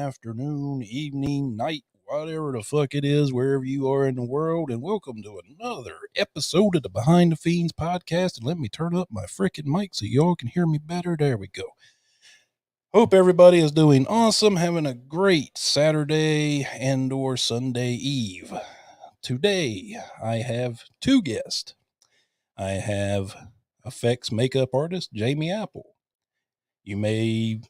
afternoon, evening, night, whatever the fuck it is, wherever you are in the world, and welcome to another episode of the Behind the Fiends podcast. And let me turn up my freaking mic so y'all can hear me better. There we go. Hope everybody is doing awesome, having a great Saturday and or Sunday Eve. Today, I have two guests. I have effects makeup artist Jamie Apple. You may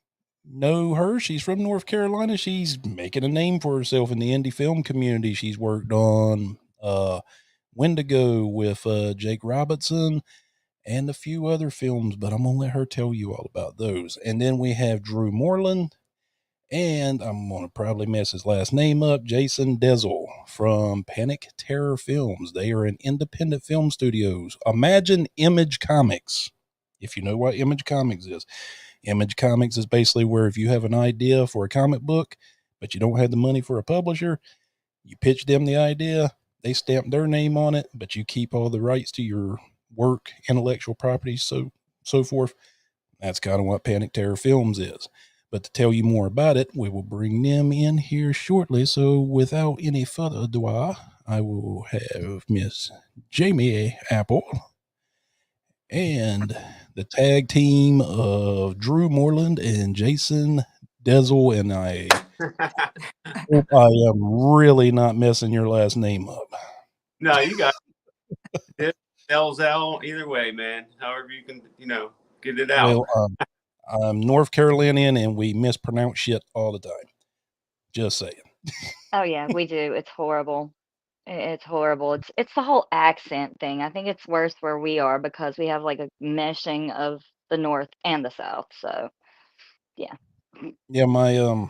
know her. She's from North Carolina. She's making a name for herself in the indie film community. She's worked on Wendigo with Jake Robertson and a few other films, but I'm going to let her tell you all about those. And then we have Dreu Moreland, and I'm going to probably mess his last name up, Jason Delzell from Panic Terror Films. They are an independent film studios. Imagine Image Comics, if you know what Image Comics is. Image Comics is basically where if you have an idea for a comic book, but you don't have the money for a publisher, you pitch them the idea, they stamp their name on it, but you keep all the rights to your work, intellectual property, so forth. That's kind of what Panic Terror Films is. But to tell you more about it, we will bring them in here shortly. So without any further ado, I will have Miss Jamie Apple and the tag team of Dreu Moreland and Jason Delzell, and I hope I am really not messing your last name up. No, you got it. Delzell, either way, man. However you can, get it out. Well, I'm North Carolinian, and we mispronounce shit all the time. Just saying. Oh yeah, we do. It's horrible. It's horrible. It's the whole accent thing. I think it's worse where we are because we have like a meshing of the North and the South. So yeah. Yeah, my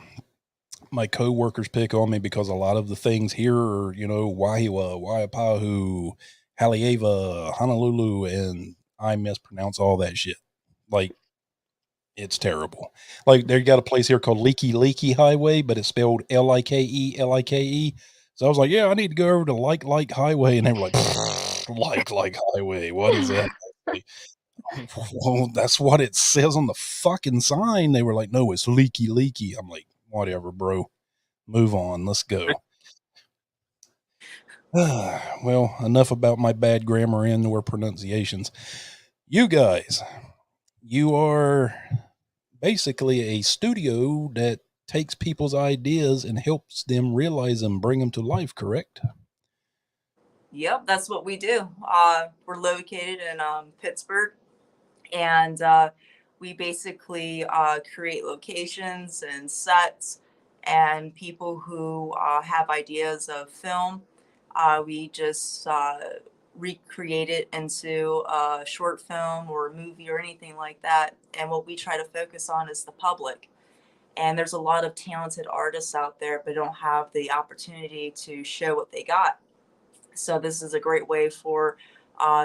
coworkers pick on me because a lot of the things here are, Waiwa, Waipahu, Haleiwa, Honolulu, and I mispronounce all that shit. Like, it's terrible. Like, they got a place here called Leaky Highway, but it's spelled Like. So I was like, yeah, I need to go over to Like Highway. And they were like, like Highway. What is that? Well, that's what it says on the fucking sign. They were like, no, it's Leaky. I'm like, whatever, bro. Move on. Let's go. Well, enough about my bad grammar and or pronunciations. You guys, you are basically a studio that takes people's ideas and helps them realize them, bring them to life, correct? Yep, that's what we do. We're located in Pittsburgh, and we basically create locations and sets and people who have ideas of film. We just recreate it into a short film or a movie or anything like that. And what we try to focus on is the public. And there's a lot of talented artists out there, but don't have the opportunity to show what they got. So this is a great way for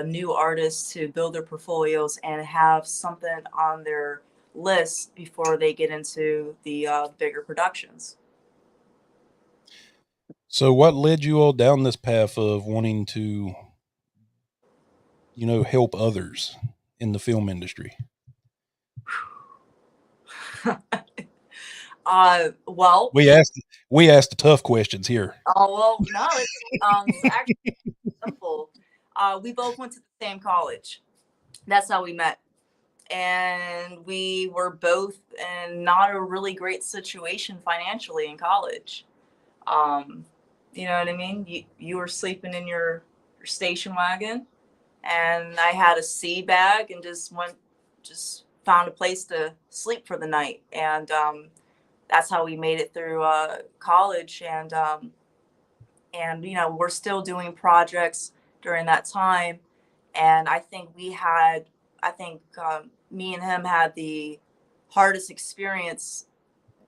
new artists to build their portfolios and have something on their list before they get into the bigger productions. So what led you all down this path of wanting to, help others in the film industry? Well, we asked the tough questions here. Oh, well, no, it's actually simple. We both went to the same college. That's how we met. And we were both in not a really great situation financially in college. You know what I mean? You were sleeping in your station wagon, and I had a sea bag and just found a place to sleep for the night. And that's how we made it through college. And we're still doing projects during that time. And I think me and him had the hardest experience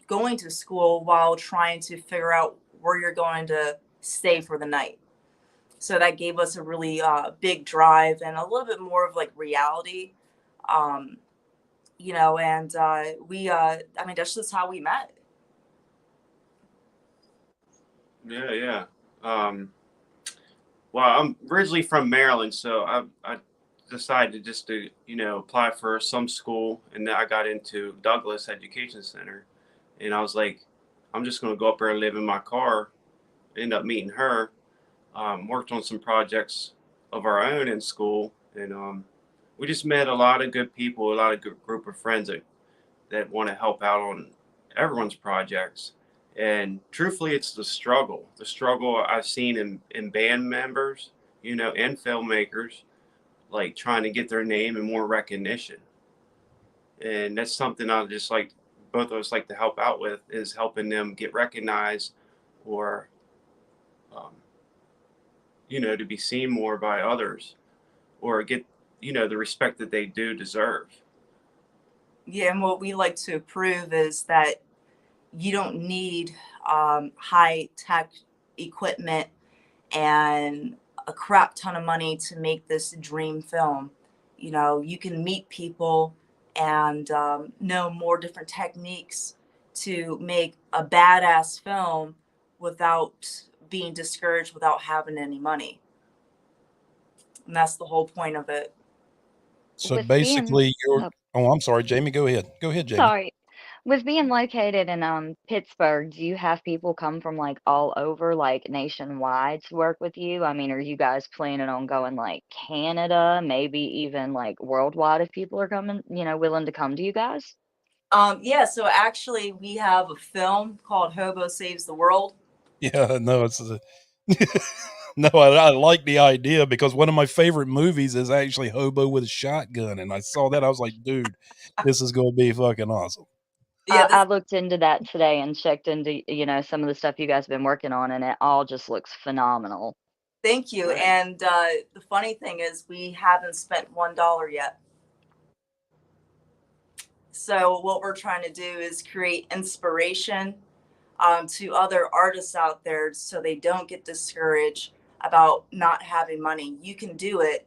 going to school while trying to figure out where you're going to stay for the night. So that gave us a really big drive and a little bit more of like reality, and that's just how we met. Yeah. Well, I'm originally from Maryland, so I decided just to, apply for some school, and then I got into Douglas Education Center, and I was like, I'm just going to go up there and live in my car. End up meeting her. Worked on some projects of our own in school, and we just met a lot of good people, a lot of good group of friends that want to help out on everyone's projects. And truthfully, it's the struggle I've seen in band members, and filmmakers, like trying to get their name and more recognition. And that's something I just like, both of us like to help out with, is helping them get recognized, or, um, to be seen more by others, or get, the respect that they do deserve. Yeah, and what we like to prove is that you don't need high tech equipment and a crap ton of money to make this dream film. You can meet people and know more different techniques to make a badass film without being discouraged, without having any money. And that's the whole point of it. So With being, basically, you're. oh, Oh, I'm sorry, Jamie. Go ahead. Go ahead, Jamie. sorry, with being located in Pittsburgh, do you have people come from like all over, like nationwide, to work with you? I mean, are you guys planning on going like Canada, maybe even like worldwide if people are coming, willing to come to you guys? Yeah, so actually we have a film called Hobo Saves the World. Yeah, no, it's no. I like the idea because one of my favorite movies is actually Hobo with a Shotgun, and I saw that I was like, dude, this is going to be fucking awesome. Yeah, I this, looked into that today and checked into, some of the stuff you guys have been working on, and it all just looks phenomenal. thank you. Right. And the funny thing is we haven't spent $1 yet. So what we're trying to do is create inspiration to other artists out there so they don't get discouraged about not having money. You can do it,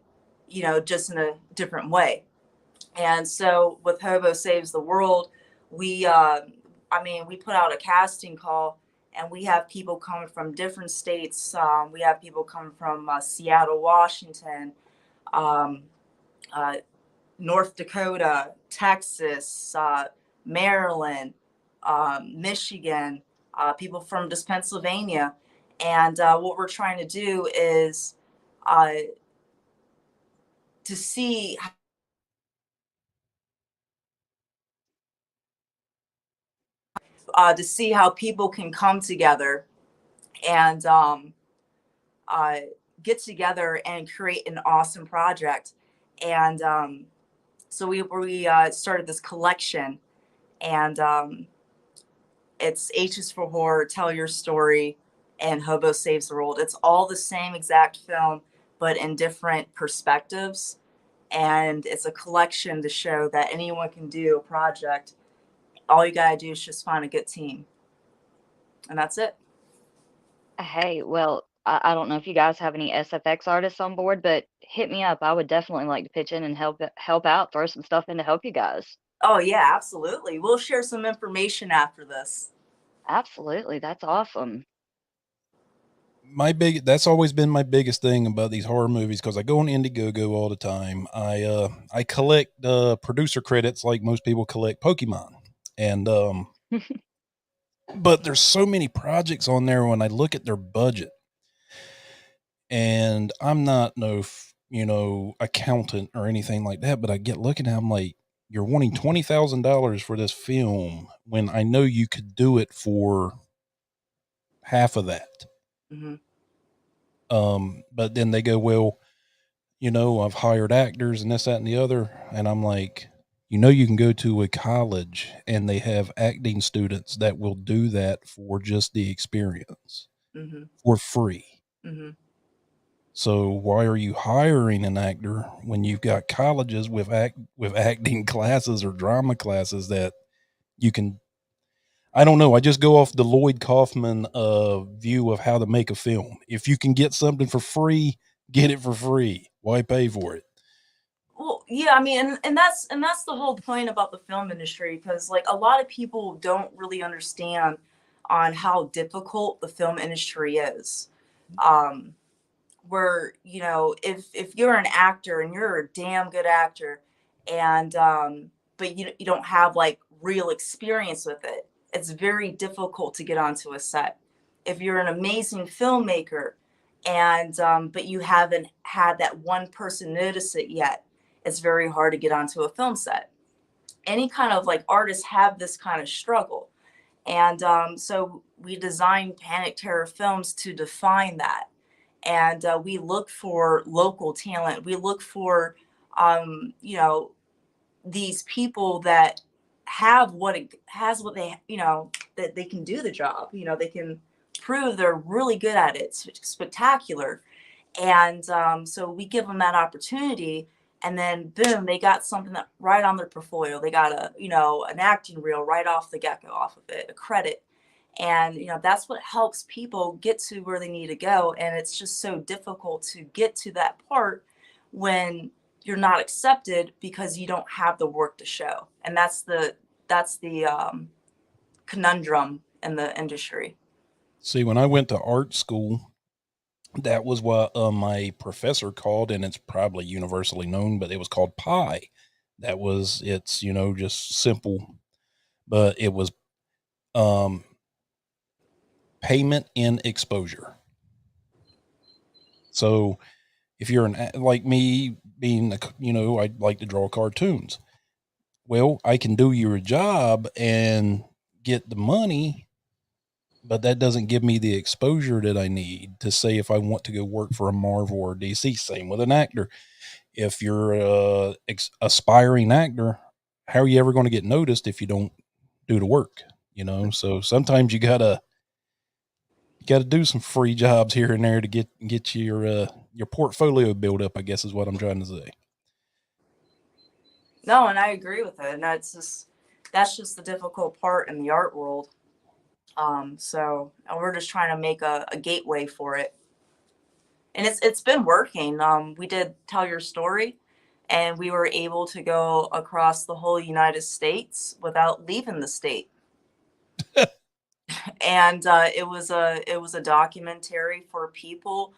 just in a different way. And so with Hobo Saves the World, we put out a casting call, and we have people coming from different states. We have people coming from Seattle, Washington, um, uh, North Dakota, Texas, Maryland, Michigan, people from just Pennsylvania. And what we're trying to do is uh, to see how people can come together and uh, get together and create an awesome project. And so we started this collection, and it's H is for Horror, Tell Your Story, and Hobo Saves the World. It's all the same exact film, but in different perspectives. And it's a collection to show that anyone can do a project. All you gotta do is just find a good team, and that's it. Hey, well, I don't know if you guys have any SFX artists on board, but hit me up. I would definitely like to pitch in and help out, throw some stuff in to help you guys. Oh yeah, absolutely. We'll share some information after this. Absolutely, that's awesome. That's always been my biggest thing about these horror movies, because I go on Indiegogo all the time. I collect producer credits like most people collect Pokemon, and but there's so many projects on there when I look at their budget, and I'm not accountant or anything like that, but I get looking at them like, you're wanting $20,000 for this film when I know you could do it for half of that. Mm-hmm. But then they go, well, I've hired actors and this, that, and the other. And I'm like, you can go to a college and they have acting students that will do that for just the experience Mm-hmm. for free. Mm-hmm. So why are you hiring an actor when you've got colleges with acting classes or drama classes that you can? I don't know. I just go off the Lloyd Kaufman view of how to make a film. If you can get something for free, get it for free. Why pay for it? Well, yeah, I mean, and that's the whole point about the film industry, because like a lot of people don't really understand on how difficult the film industry is. Um, where if you're an actor and you're a damn good actor, and but you don't have like real experience with it, it's very difficult to get onto a set. If you're an amazing filmmaker and but you haven't had that one person notice it yet, it's very hard to get onto a film set. Any kind of like artists have this kind of struggle. And so we designed Panic Terror Films to define that. And we look for local talent. We look for, you know, these people that have what it has, what they, you know, that they can do the job. You know, they can prove they're really good at it. It's spectacular. And so we give them that opportunity, and then boom, they got something that right on their portfolio. They got a, you know, an acting reel right off the get-go, off of it, a credit. And you know, that's what helps people get to where they need to go. And it's just so difficult to get to that part when you're not accepted because you don't have the work to show. And that's the conundrum in the industry. See, when I went to art school, that was what my professor called, and it's probably universally known, but it was called pie. That was, it's, you know, just simple, but it was payment in exposure. So if you're like me being, you know, I like to draw cartoons. Well, I can do your job and get the money, but that doesn't give me the exposure that I need to say if I want to go work for a Marvel or DC. Same with an actor. If you're a aspiring actor, how are you ever going to get noticed if you don't do the work? You know, so sometimes you gotta do some free jobs here and there to get your portfolio built up, I guess is what I'm trying to say. No, and I agree with it. And that's just the difficult part in the art world. So we're just trying to make a gateway for it. And it's been working. We did Tell Your Story, and we were able to go across the whole United States without leaving the state. And it was a documentary for people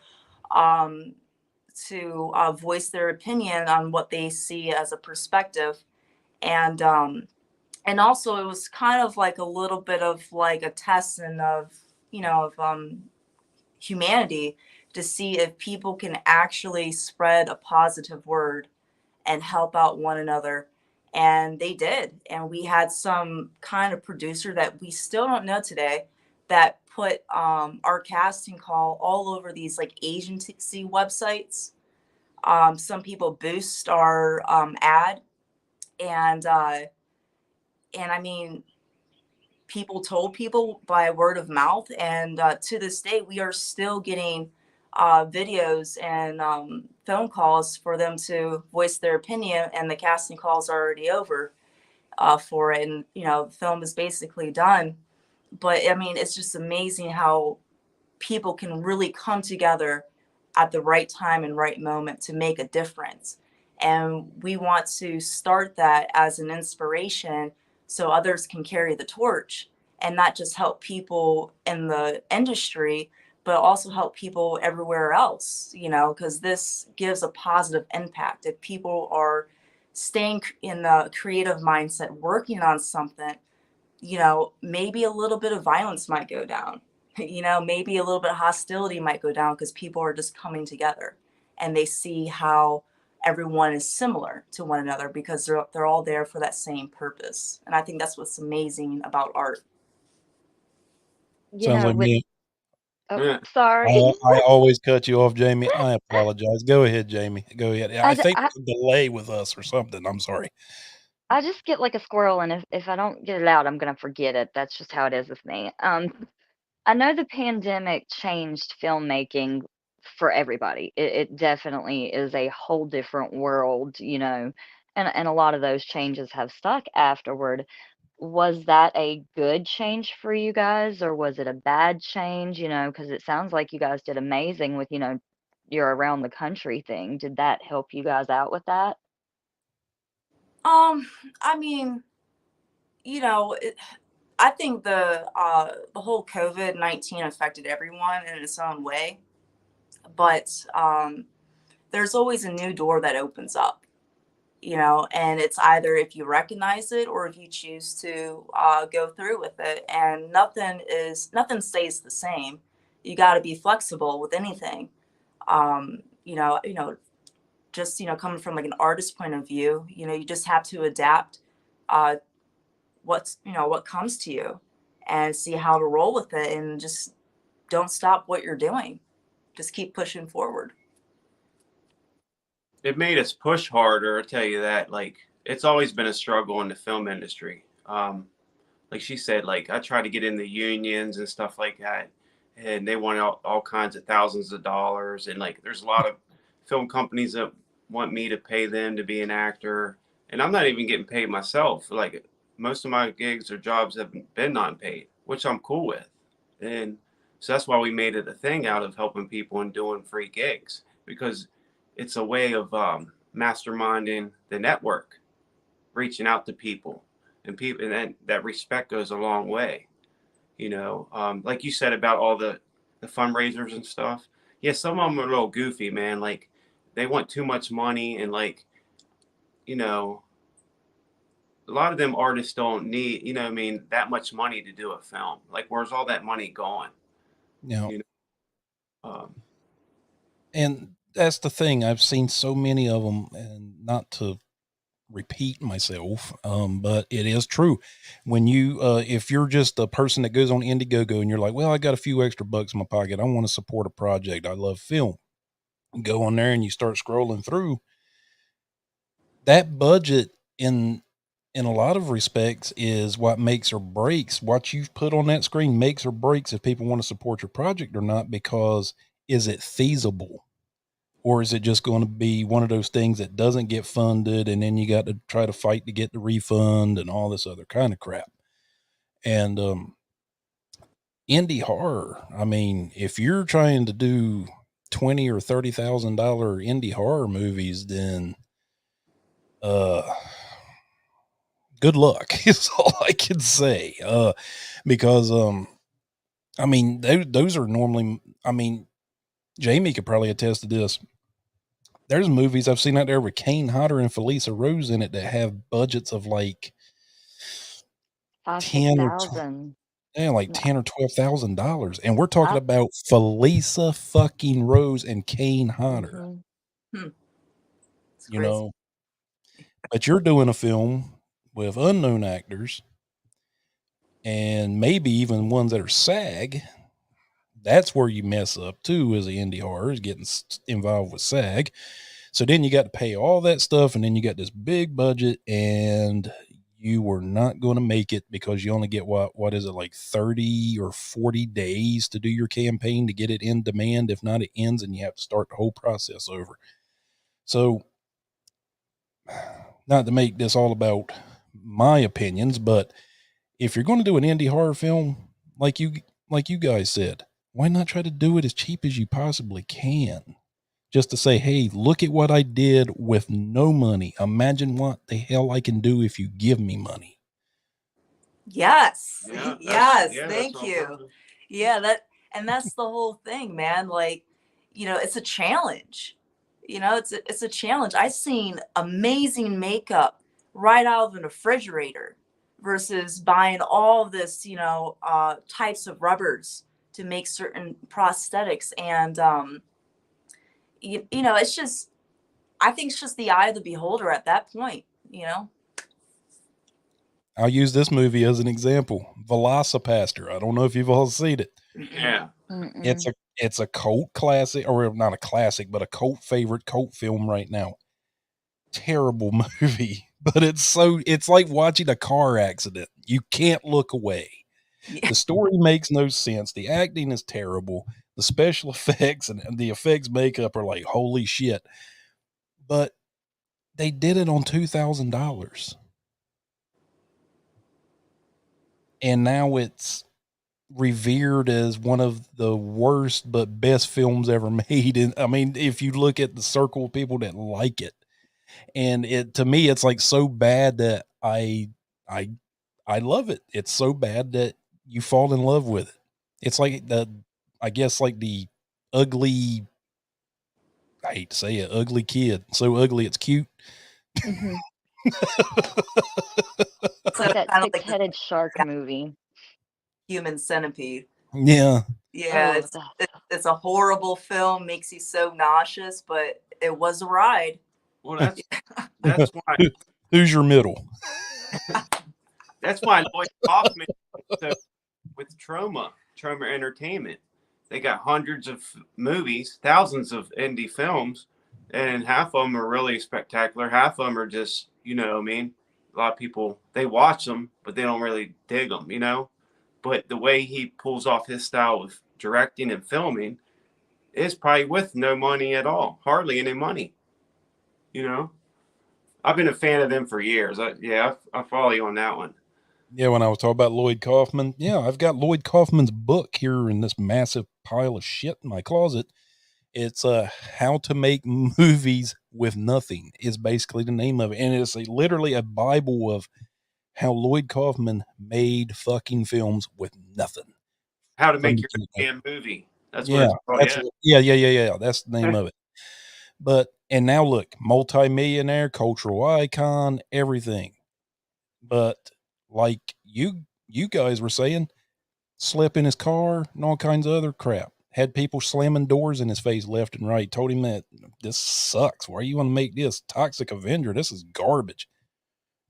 to voice their opinion on what they see as a perspective. And also it was kind of like a little bit of like a test and of, you know, of humanity, to see if people can actually spread a positive word and help out one another. And they did. And we had some kind of producer that we still don't know today that put our casting call all over these like agency websites. Some people boost our ad, and I mean, people told people by word of mouth, and to this day we are still getting videos and phone calls for them to voice their opinion, and the casting calls are already over for it, and you know, the film is basically done. But I mean, it's just amazing how people can really come together at the right time and right moment to make a difference. And we want to start that as an inspiration so others can carry the torch, and not just help people in the industry, but also help people everywhere else, you know, because this gives a positive impact. If people are staying in the creative mindset, working on something, you know, maybe a little bit of violence might go down. You know, maybe a little bit of hostility might go down because people are just coming together and they see how everyone is similar to one another because they're all there for that same purpose. And I think that's what's amazing about art. You Sounds know, like with me. oh, Yeah. sorry. I always cut you off, Jamie. I apologize. Go ahead, Jamie. Go ahead. I I, d- think I, there's a delay with us or something. I'm sorry. I just get like a squirrel, and if I don't get it out, I'm gonna forget it. That's just how it is with me. I know the pandemic changed filmmaking for everybody. It definitely is a whole different world, you know, and a lot of those changes have stuck afterward. Was that a good change for you guys, or was it a bad change? You know, because it sounds like you guys did amazing with, you know, your around the country thing. Did that help you guys out with that? I mean, you know, I think the whole COVID-19 affected everyone in its own way, but there's always a new door that opens up. and it's either if you recognize it or if you choose to go through with it. And nothing stays the same. You got to be flexible with anything. um, you know, you know, just coming from like an artist point of view, you just have to adapt uh, what comes to you and see how to roll with it, and just don't stop what you're doing. Just keep pushing forward. It made us push harder. I'll tell you that. Like, it's always been a struggle in the film industry. Like she said, like I tried to get in the unions and stuff like that, and they want all kinds of thousands of dollars. And like, there's a lot of film companies that want me to pay them to be an actor, and I'm not even getting paid myself. Like, most of my gigs or jobs have been non-paid, which I'm cool with. And so that's why we made it a thing out of helping people and doing free gigs, because it's a way of masterminding the network, reaching out to people, and people, and that respect goes a long way. Like you said about all the fundraisers and stuff. Yeah, some of them are a little goofy, man. Like, they want too much money, and like, you know, a lot of them artists don't need, I mean, that much money to do a film. Like, where's all that money going? Yeah. You um, And that's the thing. I've seen so many of them, and not to repeat myself, but it is true. When you, if you're just a person that goes on Indiegogo and you're like, well, I got a few extra bucks in my pocket, I want to support a project, I love film. You go on there and you start scrolling through. That budget in a lot of respects is what makes or breaks what you've put on that screen. Makes or breaks if people want to support your project or not, because is it feasible? Or is it just going to be one of those things that doesn't get funded, and then you got to try to fight to get the refund and all this other kind of crap? And indie horror, I mean, if you're trying to do $20,000 or $30,000 indie horror movies, then uh good luck is all I can say. Because I mean, those are normally, I mean, Jamie could probably attest to this. There's movies I've seen out there with Kane Hodder and Felissa Rose in it that have budgets of like Five, six 10 or thousand. yeah, like No. $10,000 or $12,000, and we're talking I, about Felissa fucking Rose and Kane Hodder. mhm. It's You crazy. know, but you're doing a film with unknown actors, and maybe even ones that are SAG. That's where you mess up too, as an indie horror, is getting involved with SAG. So then you got to pay all that stuff, and then you got this big budget, and you were not going to make it because you only get what is it, like 30 or 40 days to do your campaign to get it in demand. If not, it ends and you have to start the whole process over. So, not to make this all about my opinions, but if you're going to do an indie horror film, like you guys said, why not try to do it as cheap as you possibly can? Just to say, hey, look at what I did with no money. Imagine what the hell I can do if you give me money. Yes. yeah, Yes. that's Thank on you. purpose. Yeah, that's the whole thing, man. Like, it's a challenge. It's a challenge. I've seen amazing makeup right out of the refrigerator versus buying all this, types of rubbers to make certain prosthetics. And it's just, I think it's just the eye of the beholder at that point. I'll use this movie as an example. Velocipaster. I don't know if you've all seen it. Yeah. It's Mm-mm. it's a cult classic, or not a classic, but a cult favorite, cult film right now. Terrible movie, but it's like watching a car accident. You can't look away. Yeah. The story makes no sense. The acting is terrible. The special effects and the effects makeup are like holy shit. But they did it on $2,000. And now it's revered as one of the worst but best films ever made. And I mean, if you look at the circle of people that like it, and it, to me, it's like so bad that I I love it. It's so bad that you fall in love with it. It's like I guess like the ugly, I hate to say it, ugly kid. So ugly it's cute. Mhm. So Like that kind of like the six-headed shark movie. Human Centipede. Yeah. Yeah, Oh, it's a horrible film, makes you so nauseous, but it was a ride. Well, that's why Who's your middle? Lloyd Kaufman. So with Trauma Entertainment, they got hundreds of movies, thousands of indie films, and half of them are really spectacular. Half of them are just, I mean, a lot of people they watch them, but they don't really dig them, But the way he pulls off his style of directing and filming is probably with no money at all, hardly any money, I've been a fan of them for years. I follow you on that one. Yeah, when I was talking about Lloyd Kaufman, yeah, I've got Lloyd Kaufman's book here in this massive pile of shit in my closet. It's How to Make Movies with Nothing is basically the name of it. And it's literally a Bible of how Lloyd Kaufman made fucking films with nothing. How to make your damn movie. That's what Yeah, it's called. yeah. That's the name of it. But, and now look, multi-millionaire, cultural icon, everything. But like you guys were saying, slept in his car and all kinds of other crap. Had people slamming doors in his face left and right. Told him that this sucks. Why you want to make this Toxic Avenger? This is garbage.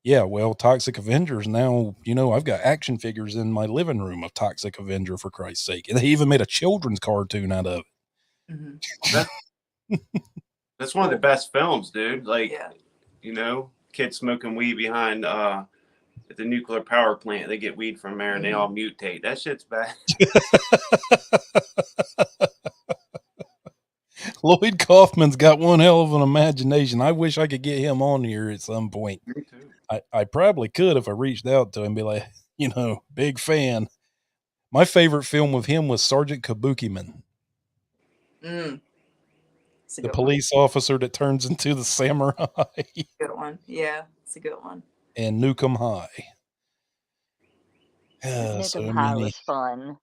Yeah, well, Toxic Avengers now, I've got action figures in my living room of Toxic Avenger, for Christ's sake. And they even made a children's cartoon out of it. Mm-hmm. That's one of the best films, dude. Like, yeah. Kids smoking weed behind at the nuclear power plant. They get weed from there and they all mutate. That shit's bad. Lloyd Kaufman's got one hell of an imagination. I wish I could get him on here at some point. Me too. I probably could if I reached out to him and be like, big fan. My favorite film with him was Sergeant Kabukiman. The police officer that turns into the samurai. Good one. Yeah, it's a good one. And Nukem High. Nukem High was fun.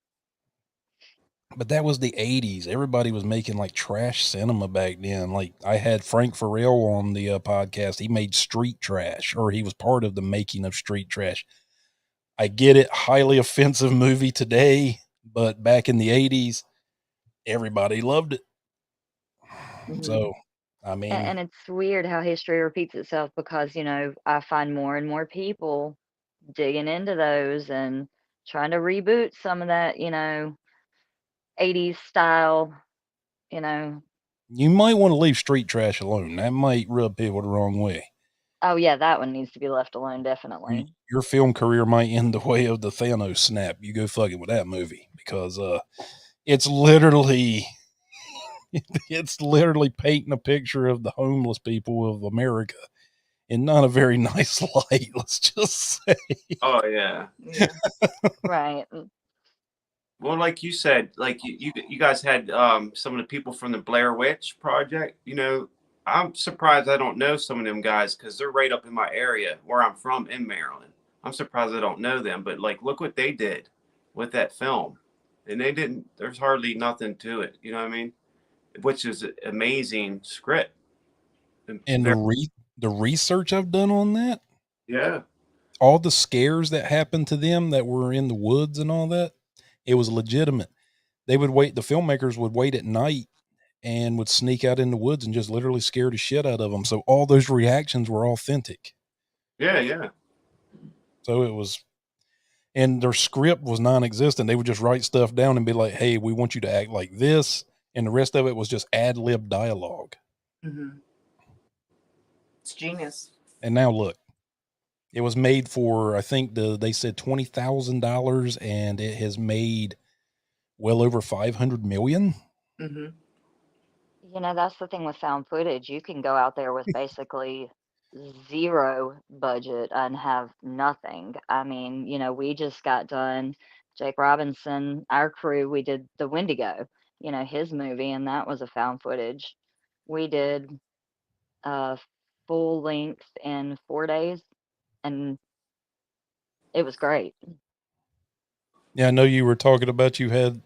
But that was the 80s. Everybody was making like trash cinema back then. Like I had Frank Farrell on the podcast. He made Street Trash, or he was part of the making of Street Trash. I get it. Highly offensive movie today, but back in the 80s, everybody loved it. Mm-hmm. So, I mean. And it's weird how history repeats itself because, I find more and more people digging into those and trying to reboot some of that, 80s style, You might want to leave Street Trash alone. That might rub people the wrong way. Oh, yeah, that one needs to be left alone, definitely. Your film career might end the way of the Thanos snap. You go fucking with that movie because it's literally painting a picture of the homeless people of America in not a very nice light, let's just say. Oh, yeah. Right. Well, like you said, like you guys had some of the people from the Blair Witch Project. I'm surprised I don't know some of them guys because they're right up in my area where I'm from in Maryland. I'm surprised I don't know them, but like, look what they did with that film. And there's hardly nothing to it. You know what I mean? Which is an amazing script. And the research I've done on that. Yeah. All the scares that happened to them that were in the woods and all that, it was legitimate. The filmmakers would wait at night and would sneak out in the woods and just literally scare the shit out of them. So all those reactions were authentic. Yeah. So it was, and their script was non-existent. They would just write stuff down and be like, hey, we want you to act like this. And the rest of it was just ad-lib dialogue. Mm-hmm. It's genius. And now look, it was made for, I think they said $20,000 and it has made well over 500 million. Mm-hmm. That's the thing with found footage. You can go out there with basically zero budget and have nothing. I mean, we just got done, Jake Robinson, our crew, we did the Wendigo, his movie, and that was a found footage. We did full length in 4 days, and it was great. Yeah, I know you were talking about you had,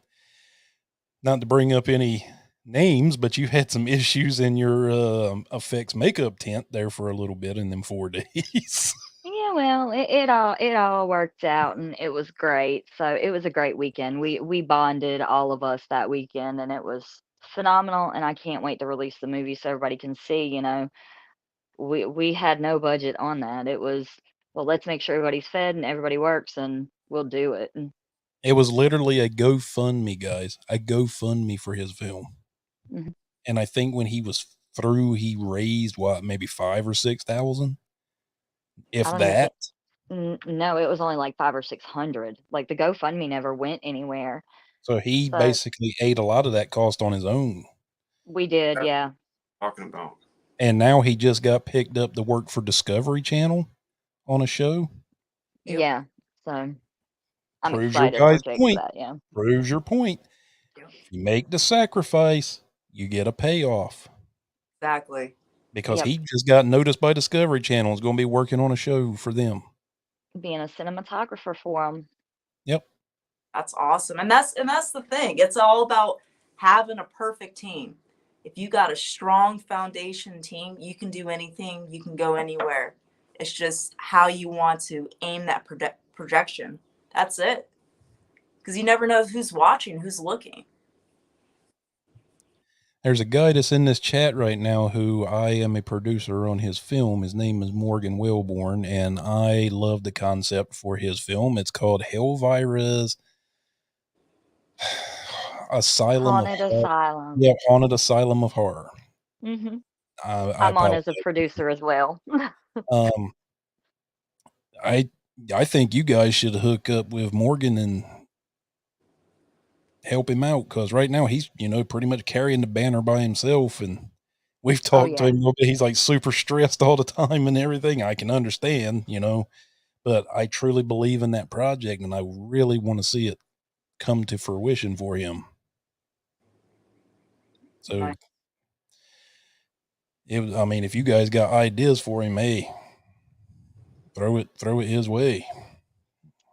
not to bring up any names, but you had some issues in your effects makeup tent there for a little bit in them 4 days. Yeah, well, it all worked out and it was great. So it was a great weekend. We bonded, all of us, that weekend, and it was phenomenal. And I can't wait to release the movie so everybody can see. We had no budget on that. It was, well, let's make sure everybody's fed and everybody works, and we'll do it. And It was literally a GoFundMe, guys. A GoFundMe for his film. mhm. And I think when he was through, he raised what, maybe 5 or 6,000, if I don't even that. think. No, it was only like 5 or 600. Like the GoFundMe never went anywhere. So he So basically ate a lot of that cost on his own. we did, That's yeah, what I'm talking about. And now he just got picked up to work for Discovery Channel on a show. Yep. yeah. So I'm Proves your excited for guy's Jake for point. that. Yeah, Proves your point. Yep. If you make the sacrifice, you get a payoff. Exactly. Because yep. he just got noticed by Discovery Channel. Is going to be working on a show for them. Being a cinematographer for him. Yep. That's awesome. And that's the thing. It's all about having a perfect team. If you got a strong foundation team, you can do anything, you can go anywhere. It's just how you want to aim that projection. That's it. Because you never know who's watching, who's looking. There's a guy that's in this chat right now who I am a producer on his film. His name is Morgan Wellborn, and I love the concept for his film. It's called Hellvirus Asylum of Haunted Horror. Asylum. Yeah, Haunted Asylum of Horror. Hmm I I'm on as a apologize. producer as well. Um, I think you guys should hook up with Morgan and help him out, because right now he's pretty much carrying the banner by himself, and we've Oh talked to yeah, him a little bit. He's like super stressed all the time and everything. I can understand, but I truly believe in that project, and I really want to see it come to fruition for him. So, I mean, if you guys got ideas for him, hey, throw it his way.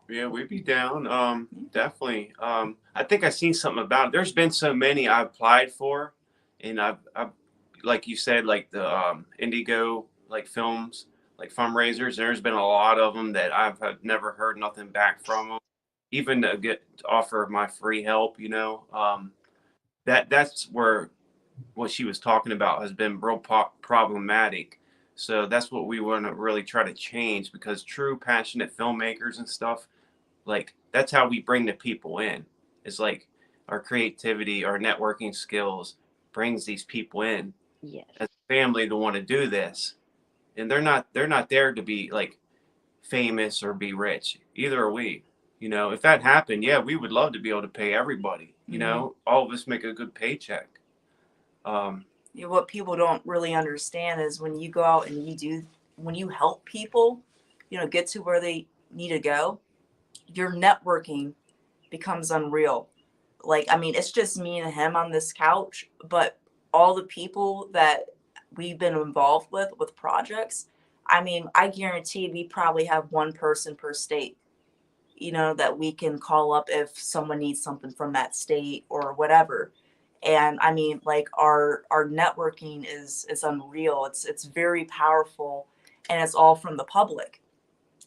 Yeah, we'd be down. Definitely. I think I seen something about it. There's been so many I've applied for, and I've like you said, like the Indigo like films, like fundraisers. There's been a lot of them that I've never heard nothing back from them. Even to offer my free help, that's where what she was talking about has been real problematic. So that's what we want to really try to change, because true passionate filmmakers and stuff, like that's how we bring the people in. It's like our creativity, our networking skills brings these people in yes, as a family to want to do this. And they're not there to be like famous or be rich. Either are we. If that happened, yeah, we would love to be able to pay everybody. All of us make a good paycheck. What people don't really understand is when you go out and when you help people, get to where they need to go, your networking becomes unreal. Like, I mean, it's just me and him on this couch, but all the people that we've been involved with projects, I mean, I guarantee we probably have one person per state, that we can call up if someone needs something from that state or whatever. And I mean, like our networking is unreal. It's very powerful, and it's all from the public,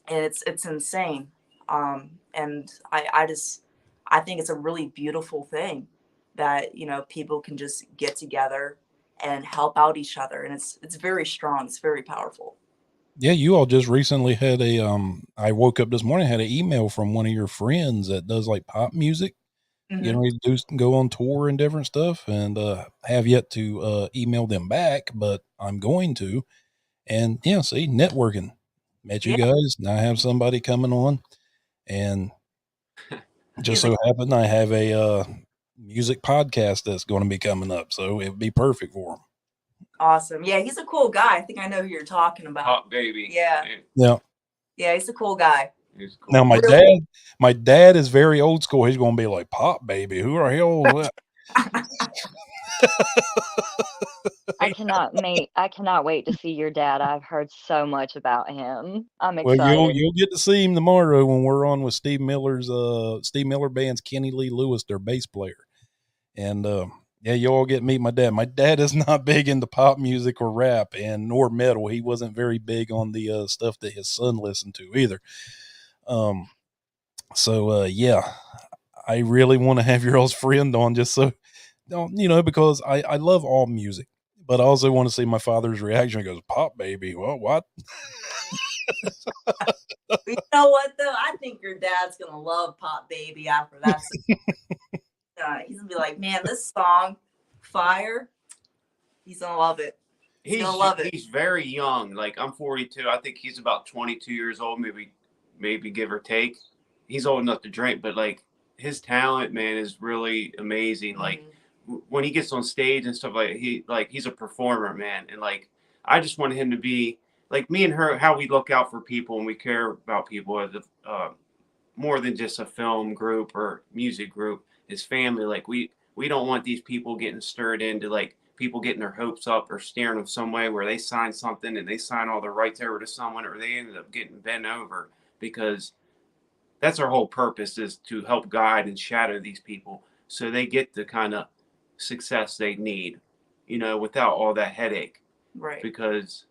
and it's insane. And I think it's a really beautiful thing that people can just get together and help out each other, and it's very strong. It's very powerful. Yeah, you all just recently had I woke up this morning, had an email from one of your friends that does like pop music, getting Hmm ready to go on tour and different stuff, and have yet to email them back, but I'm going to. And yeah, see, networking. Met you Yeah, guys. Now I have somebody coming on, and just he's a so happened I have a music podcast that's going to be coming up, so it would be perfect for them. awesome. Yeah, he's a cool guy. I think I know who you're talking about. Hot baby. Yeah. Yeah. Yeah, he's a cool guy. He's cool. Now Really? my dad is very old school. He's going to be like, "Pop baby, who the hell is that?" I cannot wait to see your dad. I've heard so much about him. I'm Well, you'll excited. you'll get to see him tomorrow when we're on with Steve Miller Band's Kenny Lee Lewis, their bass player. And Yeah, you all get to meet my dad. My dad is not big into pop music or rap and nor metal. He wasn't very big on the stuff that his son listened to either. Um, yeah, I really want to have your all's friend on just so, because I love all music, but I also want to see my father's reaction. He goes, "Pop baby, well, what?" You know what though? I think your dad's gonna love Pop Baby after that. He's gonna be like, man, this song, fire. He's gonna love it. He's gonna love it. He's very young. Like I'm 42. I think he's about 22 years old, maybe give or take. He's old enough to drink, but like his talent, man, is really amazing. Like when he gets on stage and stuff he's a performer, man. And like I just want him to be like me and her, how we look out for people and we care about people as more than just a film group or music group. His family, like we don't want these people getting stirred into like people getting their hopes up or steering them some way where they sign something and they sign all the rights over to someone or they ended up getting bent over, because that's our whole purpose, is to help guide and shadow these people so they get the kind of success they need, without all that headache. Right. Because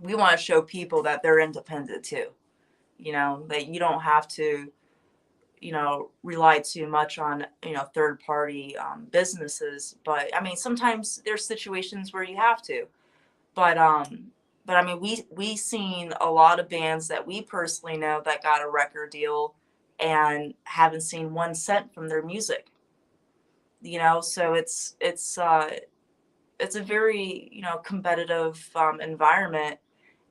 we want to show people that they're independent too, that you don't have to rely too much on third party businesses. But I mean, sometimes there's situations where you have to, but I mean, we seen a lot of bands that we personally know that got a record deal and haven't seen 1 cent from their music, so it's a very competitive environment.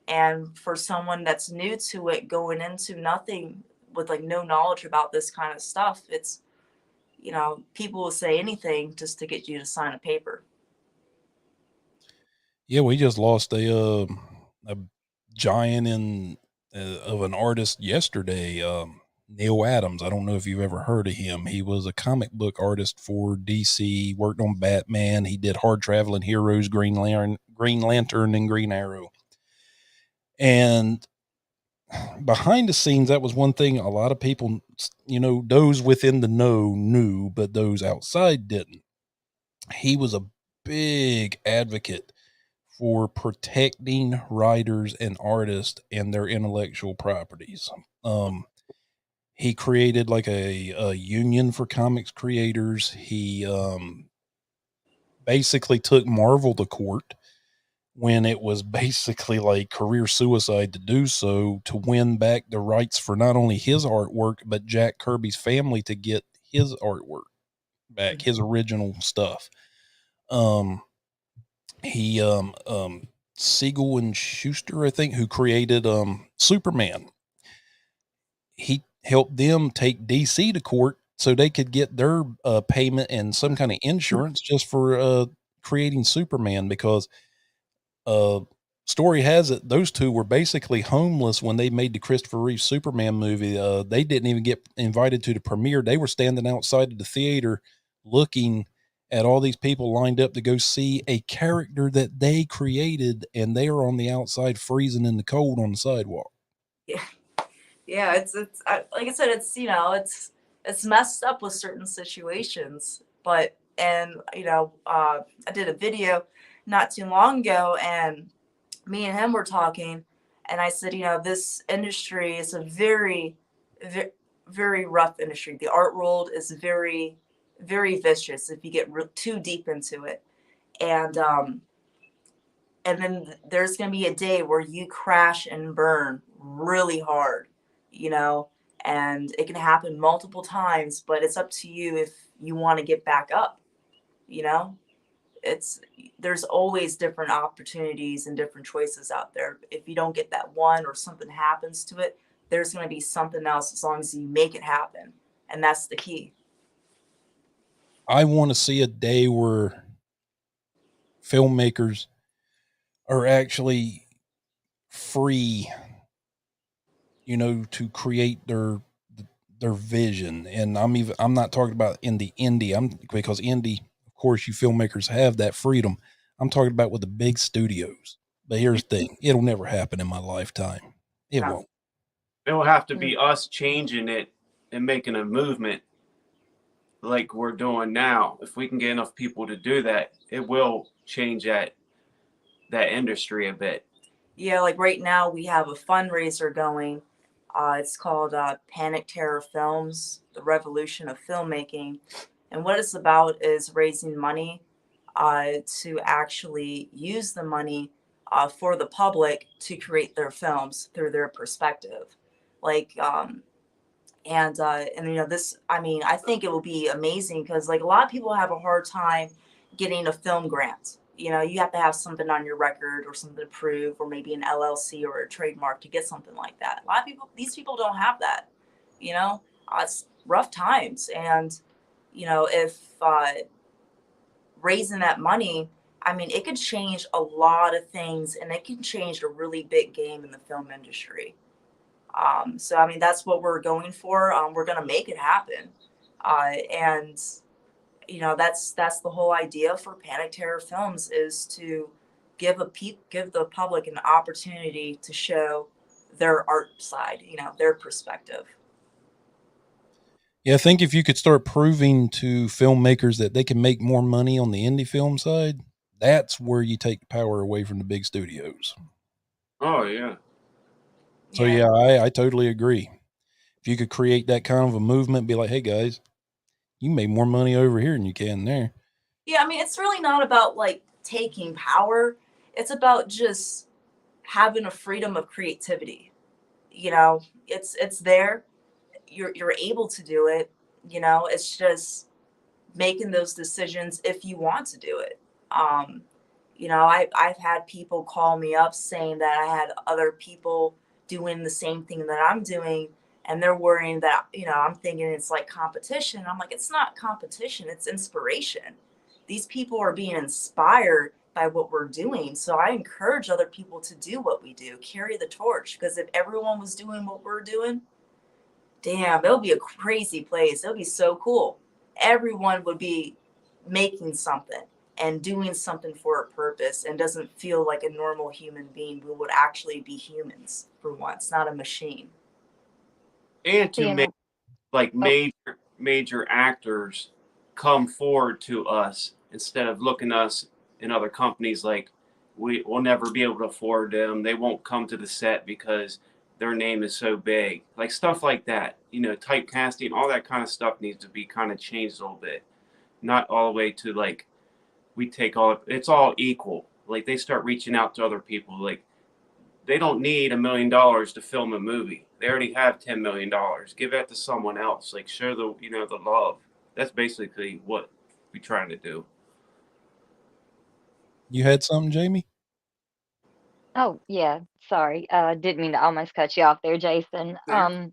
And for someone that's new to it, going into nothing with like no knowledge about this kind of stuff, it's, people will say anything just to get you to sign a paper. Yeah, we just lost a giant of an artist yesterday, Neil Adams. I don't know if you've ever heard of him. He was a comic book artist for DC, worked on Batman. He did Hard Traveling Heroes, Green Lantern, and Green Arrow. And behind the scenes, that was one thing a lot of people, those within the know knew, but those outside didn't. He was a big advocate for protecting writers and artists and their intellectual properties. He created like a union for comics creators. He basically took Marvel to court when it was basically like career suicide to do so, to win back the rights for not only his artwork, but Jack Kirby's family to get his artwork back, his original stuff. He Siegel and Schuster, I think, who created Superman. He helped them take DC to court so they could get their payment and some kind of insurance just for creating Superman, because story has it those two were basically homeless when they made the Christopher Reeve Superman movie. They didn't even get invited to the premiere. They were standing outside of the theater looking at all these people lined up to go see a character that they created, and they are on the outside freezing in the cold on the sidewalk. Yeah, it's like I said, it's messed up with certain situations, but I did a video not too long ago, and me and him were talking, and I said, this industry is a very, very, very rough industry. The art world is very, very vicious if you get too deep into it, and then there's going to be a day where you crash and burn really hard, and it can happen multiple times, but it's up to you if you want to get back up. There's always different opportunities and different choices out there. If you don't get that one or something happens to it, there's going to be something else, as long as you make it happen. And that's the key. I want to see a day where filmmakers are actually free, to create their vision. And I'm not talking about in the indie, because indie, of course, you filmmakers have that freedom. I'm talking about with the big studios. But here's the thing, it'll never happen in my lifetime. It won't. It will have to be us changing it and making a movement. like we're doing now, if we can get enough people to do that, it will change that industry a bit. Yeah, like right now we have a fundraiser going. It's called Panic Terror Films, The Revolution of Filmmaking. And what it's about is raising money to actually use the money for the public to create their films through their perspective. Like, and you know, this, I mean, I think it will be amazing because like a lot of people have a hard time getting a film grant. You know, you have to have something on your record or something to prove, or maybe an LLC or a trademark to get something like that. A lot of people, these people don't have that. You know, it's rough times, and you know, if raising that money, I mean, it could change a lot of things, and it can change a really big game in the film industry. So I mean, that's what we're going for. We're gonna make it happen, and you know, that's the whole idea for Panic Terror Films, is to give the public an opportunity to show their art side, you know, their perspective. Yeah, I think if you could start proving to filmmakers that they can make more money on the indie film side, that's where you take the power away from the big studios. Oh yeah. So Yeah, yeah, I totally agree. If you could create that kind of a movement, be like, hey guys, you make more money over here than you can there. yeah. I mean, it's really not about like taking power. It's about just having a freedom of creativity. You know, it's there. You're able to do it. You know, it's just making those decisions if you want to do it. Um, you know, I've had people call me up saying that I had other people doing the same thing that I'm doing, and they're worrying that, you know, I'm thinking it's like competition. I'm like, it's not competition, it's inspiration. These people are being inspired by what we're doing. So I encourage other people to do what we do, carry the torch. Because if everyone was doing what we're doing, damn, it'll be a crazy place. It'll be so cool. Everyone would be making something and doing something for a purpose, and doesn't feel like a normal human being. We would actually be humans for once, not a machine. And So, to make like oh, major actors come forward to us instead of looking us in other companies like we'll never be able to afford them. They won't come to the set because their name is so big. Like stuff like that. You know, typecasting, all that kind of stuff needs to be kind of changed a little bit. Not all the way to like we take all it's all equal. Like they start reaching out to other people. Like they don't need $1 million to film a movie. They already have $10 million. Give that to someone else. Like show the love. That's basically what we're trying to do. You had something, Jamie? oh yeah. Sorry, didn't mean to almost cut you off there, Jason. There.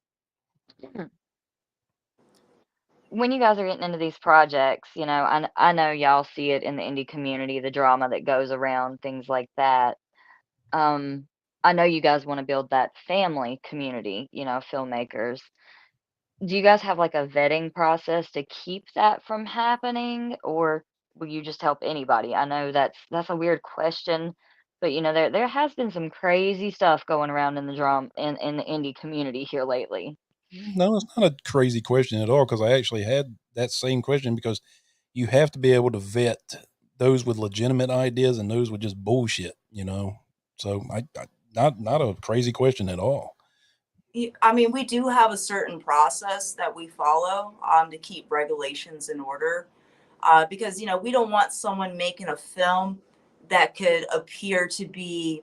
When you guys are getting into these projects, you know, I know y'all see it in the indie community, the drama that goes around, things like that. Um, I know you guys want to build that family community, you know, filmmakers. Do you guys have like a vetting process to keep that from happening, or will you just help anybody? I know that's a weird question, but you know, there has been some crazy stuff going around in the drama in the indie community here lately. No, it's not a crazy question at all because I actually had that same question because you have to be able to vet those with legitimate ideas and those with just bullshit, you know. So I not a crazy question at all. I mean, we do have a certain process that we follow to keep regulations in order, because you know, we don't want someone making a film that could appear to be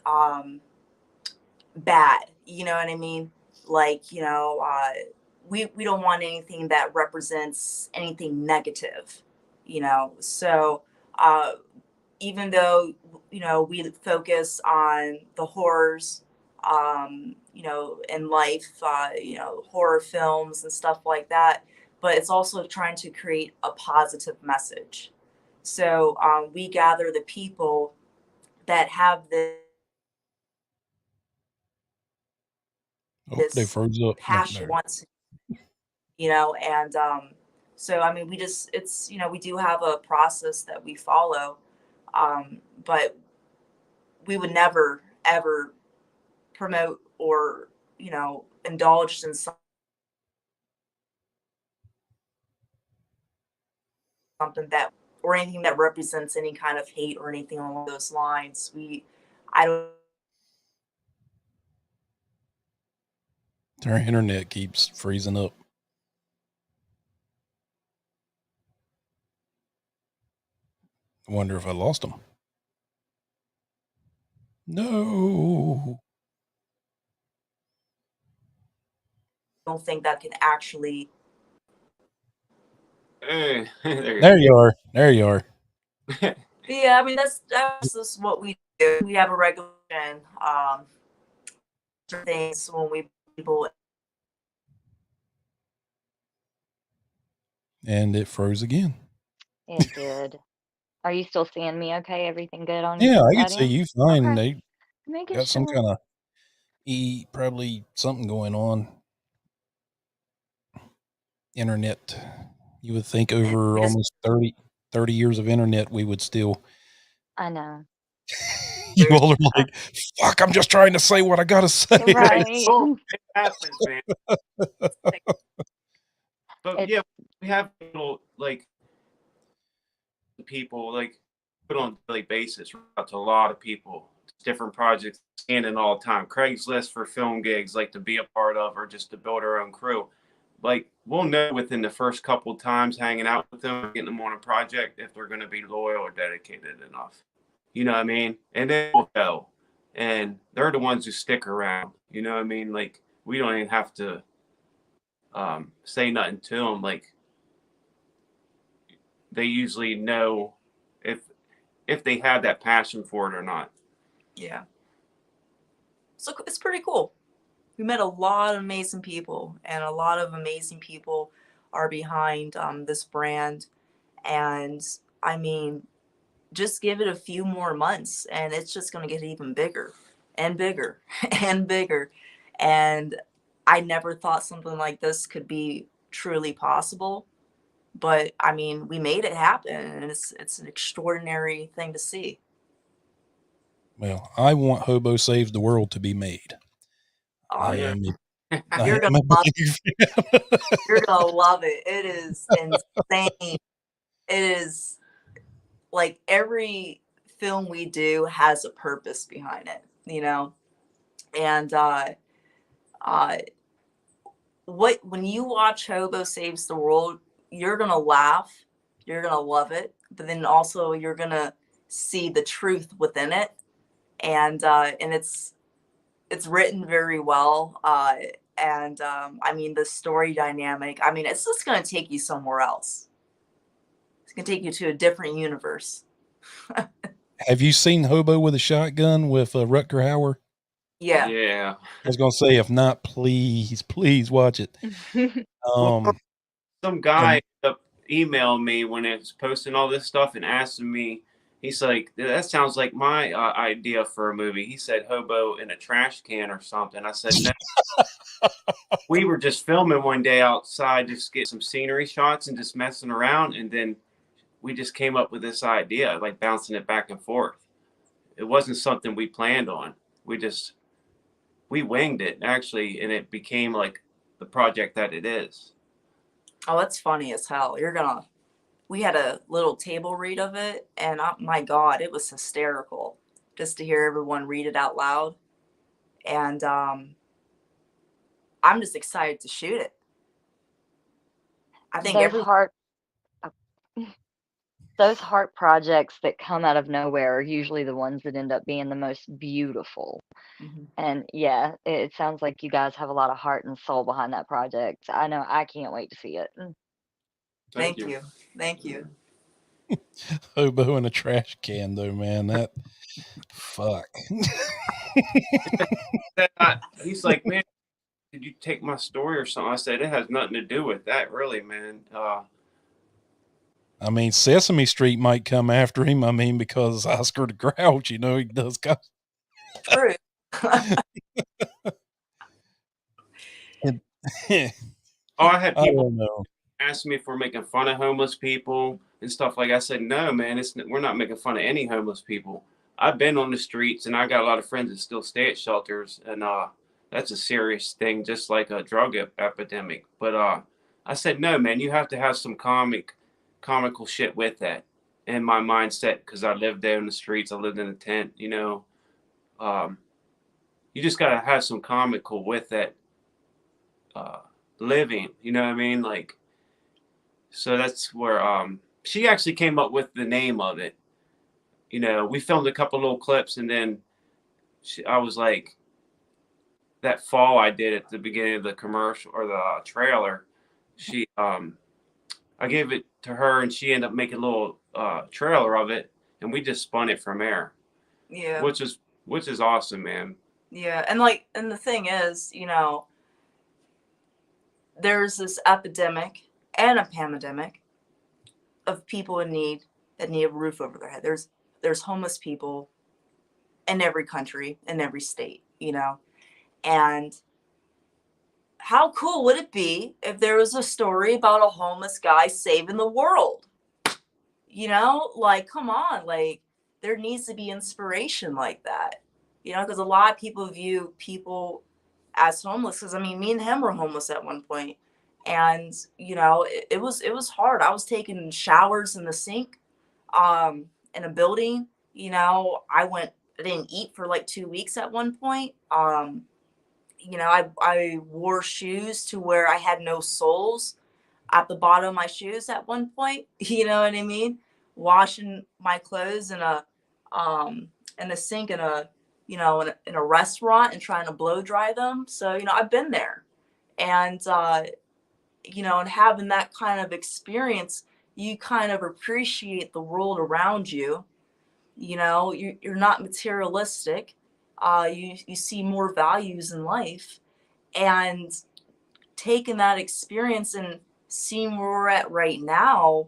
um, bad. You know what I mean? Like, you know, we don't want anything that represents anything negative. You know, so uh, even though, you know, we focus on the horrors, you know, in life, you know, horror films and stuff like that, but it's also trying to create a positive message. So we gather the people that have Oh, they this froze up. No, passion, there. wants, you know, and so I mean, we just, it's, you know, we do have a process that we follow, but we would never ever promote or, you know, indulge in something that, or anything that represents any kind of hate or anything along those lines. I don't. Our internet keeps freezing up. I wonder if I lost them. No. Don't think that can actually. Hey, There you are. There you are. Yeah, I mean that's just what we do. We have a regulation. Things when we people. And it froze again. It did. Are you still seeing me okay? Everything good on Yeah, I can that see end? you fine. Okay. They Making got some sure. kind of probably something going on. Internet. You would think over almost 30 years of internet, we would still. I know. You all are like, fuck, I'm just trying to say what I got to say. Right. Oh, it happens, man. But It's, yeah, we have people like put on a daily basis out to a lot of people, different projects, scanning all the time. Craigslist for film gigs, like to be a part of, or just to build our own crew. Like we'll know within the first couple of times hanging out with them, getting them on a project, if they're going to be loyal or dedicated enough. You know what I mean? And then we'll go, and they're the ones who stick around. You know what I mean? Like we don't even have to say nothing to them. Like they usually know if they have that passion for it or not. Yeah. So it's pretty cool. We met a lot of amazing people, and a lot of amazing people are behind this brand. And I mean, just give it a few more months, and it's just going to get even bigger and bigger and bigger. And I never thought something like this could be truly possible. But I mean, we made it happen, and it's an extraordinary thing to see. Well, I want Hobo Saves the World to be made. Oh, I yeah. am. You're gonna love it. You're gonna love it. It is insane. It is like every film we do has a purpose behind it, you know. And when you watch Hobo Saves the World, you're gonna laugh, you're gonna love it, but then also you're gonna see the truth within it, and it's written very well. And I mean, the story dynamic, I mean, it's just going to take you somewhere else. It's going to take you to a different universe. Have you seen Hobo with a Shotgun with Rutger Hauer? Yeah. Yeah. I was going to say, if not, please watch it. Well, some guy emailed me when it's posting all this stuff and asking me, he's like, that sounds like my idea for a movie. He said hobo in a trash can or something. I said, no. We were just filming one day outside, just get some scenery shots and just messing around. And then we just came up with this idea, like bouncing it back and forth. It wasn't something we planned on. We winged it actually, and it became like the project that it is. Oh, that's funny as hell. We had a little table read of it, and oh my God, it was hysterical just to hear everyone read it out loud. And I'm just excited to shoot it. I think those heart projects that come out of nowhere are usually the ones that end up being the most beautiful. Mhm. And yeah, it sounds like you guys have a lot of heart and soul behind that project. I know I can't wait to see it. Thank you. Thank you. Hobo in a trash can, though, man. That fuck. He's like, man, did you take my story or something? I said, it has nothing to do with that, really, man. I mean, Sesame Street might come after him. I mean, because Oscar the Grouch, you know, he does. True. I had I people don't know. ask me if we're making fun of homeless people and stuff like. I said, no, man, we're not making fun of any homeless people. I've been on the streets, and I got a lot of friends that still stay at shelters, and that's a serious thing, just like a drug epidemic. But I said, no, man, you have to have some comic comical shit with that in my mindset, because I lived there in the streets. I lived in a tent, you know. You just gotta have some comical with that living, you know what I mean? Like, so that's where she actually came up with the name of it. You know, we filmed a couple little clips, and then I was like, that fall I did at the beginning of the commercial or the trailer, I gave it to her, and she ended up making a little trailer of it, and we just spun it from there. Yeah. Which is awesome, man. Yeah, and the thing is, you know, there's this epidemic and a pandemic of people in need that need a roof over their head. There's homeless people in every country, in every state, you know. And how cool would it be if there was a story about a homeless guy saving the world? You know, like, come on, like, there needs to be inspiration like that, you know, because a lot of people view people as homeless. Because I mean, me and him were homeless at one point, and you know, it was hard. I was taking showers in the sink, in a building. You know, I didn't eat for like 2 weeks at one point. You know, I wore shoes to where I had no soles at the bottom of my shoes at one point. You know what I mean? Washing my clothes in a sink in a, you know, in a restaurant and trying to blow dry them. So, you know, I've been there. And you know, and having that kind of experience, you kind of appreciate the world around you. You know, you're not materialistic. You see more values in life, and taking that experience and seeing where we're at right now,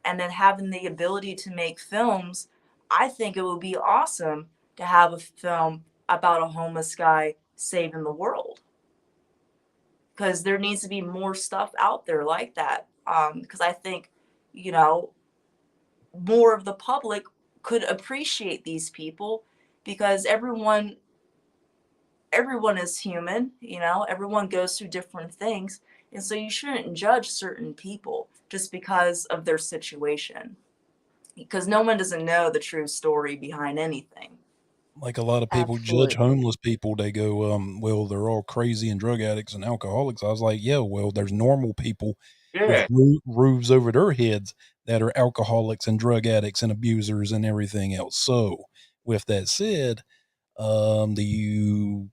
and then having the ability to make films, I think it would be awesome to have a film about a homeless guy saving the world. Because there needs to be more stuff out there like that. Because I think, you know, more of the public could appreciate these people, because everyone is human, you know, everyone goes through different things. And so you shouldn't judge certain people just because of their situation, because no one doesn't know the true story behind anything. Like a lot of people judge Absolutely. homeless people. They go, well, they're all crazy and drug addicts and alcoholics. I was like, yeah, well, there's normal people with Yeah. roofs over their heads that are alcoholics and drug addicts and abusers and everything else. So, with that said, do you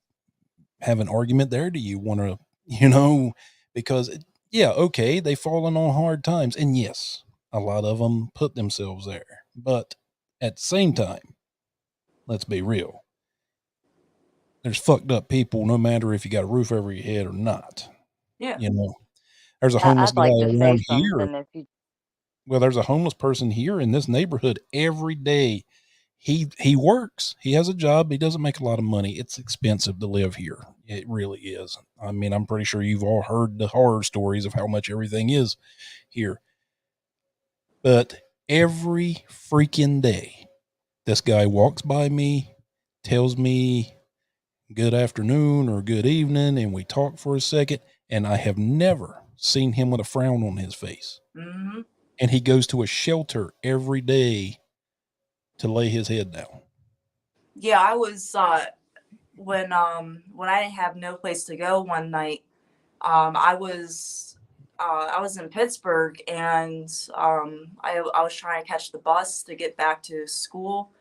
have an argument there? Do you want to, because yeah, okay, they've fallen on hard times, and yes, a lot of them put themselves there, but at the same time, let's be real. There's fucked up people no matter if you got a roof over your head or not. Yeah. You know, there's a I- homeless I'd guy like to say around here. something if you Well, there's a homeless person here in this neighborhood every day. He works. He has a job. He doesn't make a lot of money. It's expensive to live here. It really is. I mean, I'm pretty sure you've all heard the horror stories of how much everything is here. But every freaking day, this guy walks by me, tells me good afternoon or good evening, and we talk for a second, and I have never seen him with a frown on his face. Hmm. And he goes to a shelter every day to lay his head down. Yeah, I was when I didn't have no place to go one night. I was in Pittsburgh, and I was trying to catch the bus to get back to school.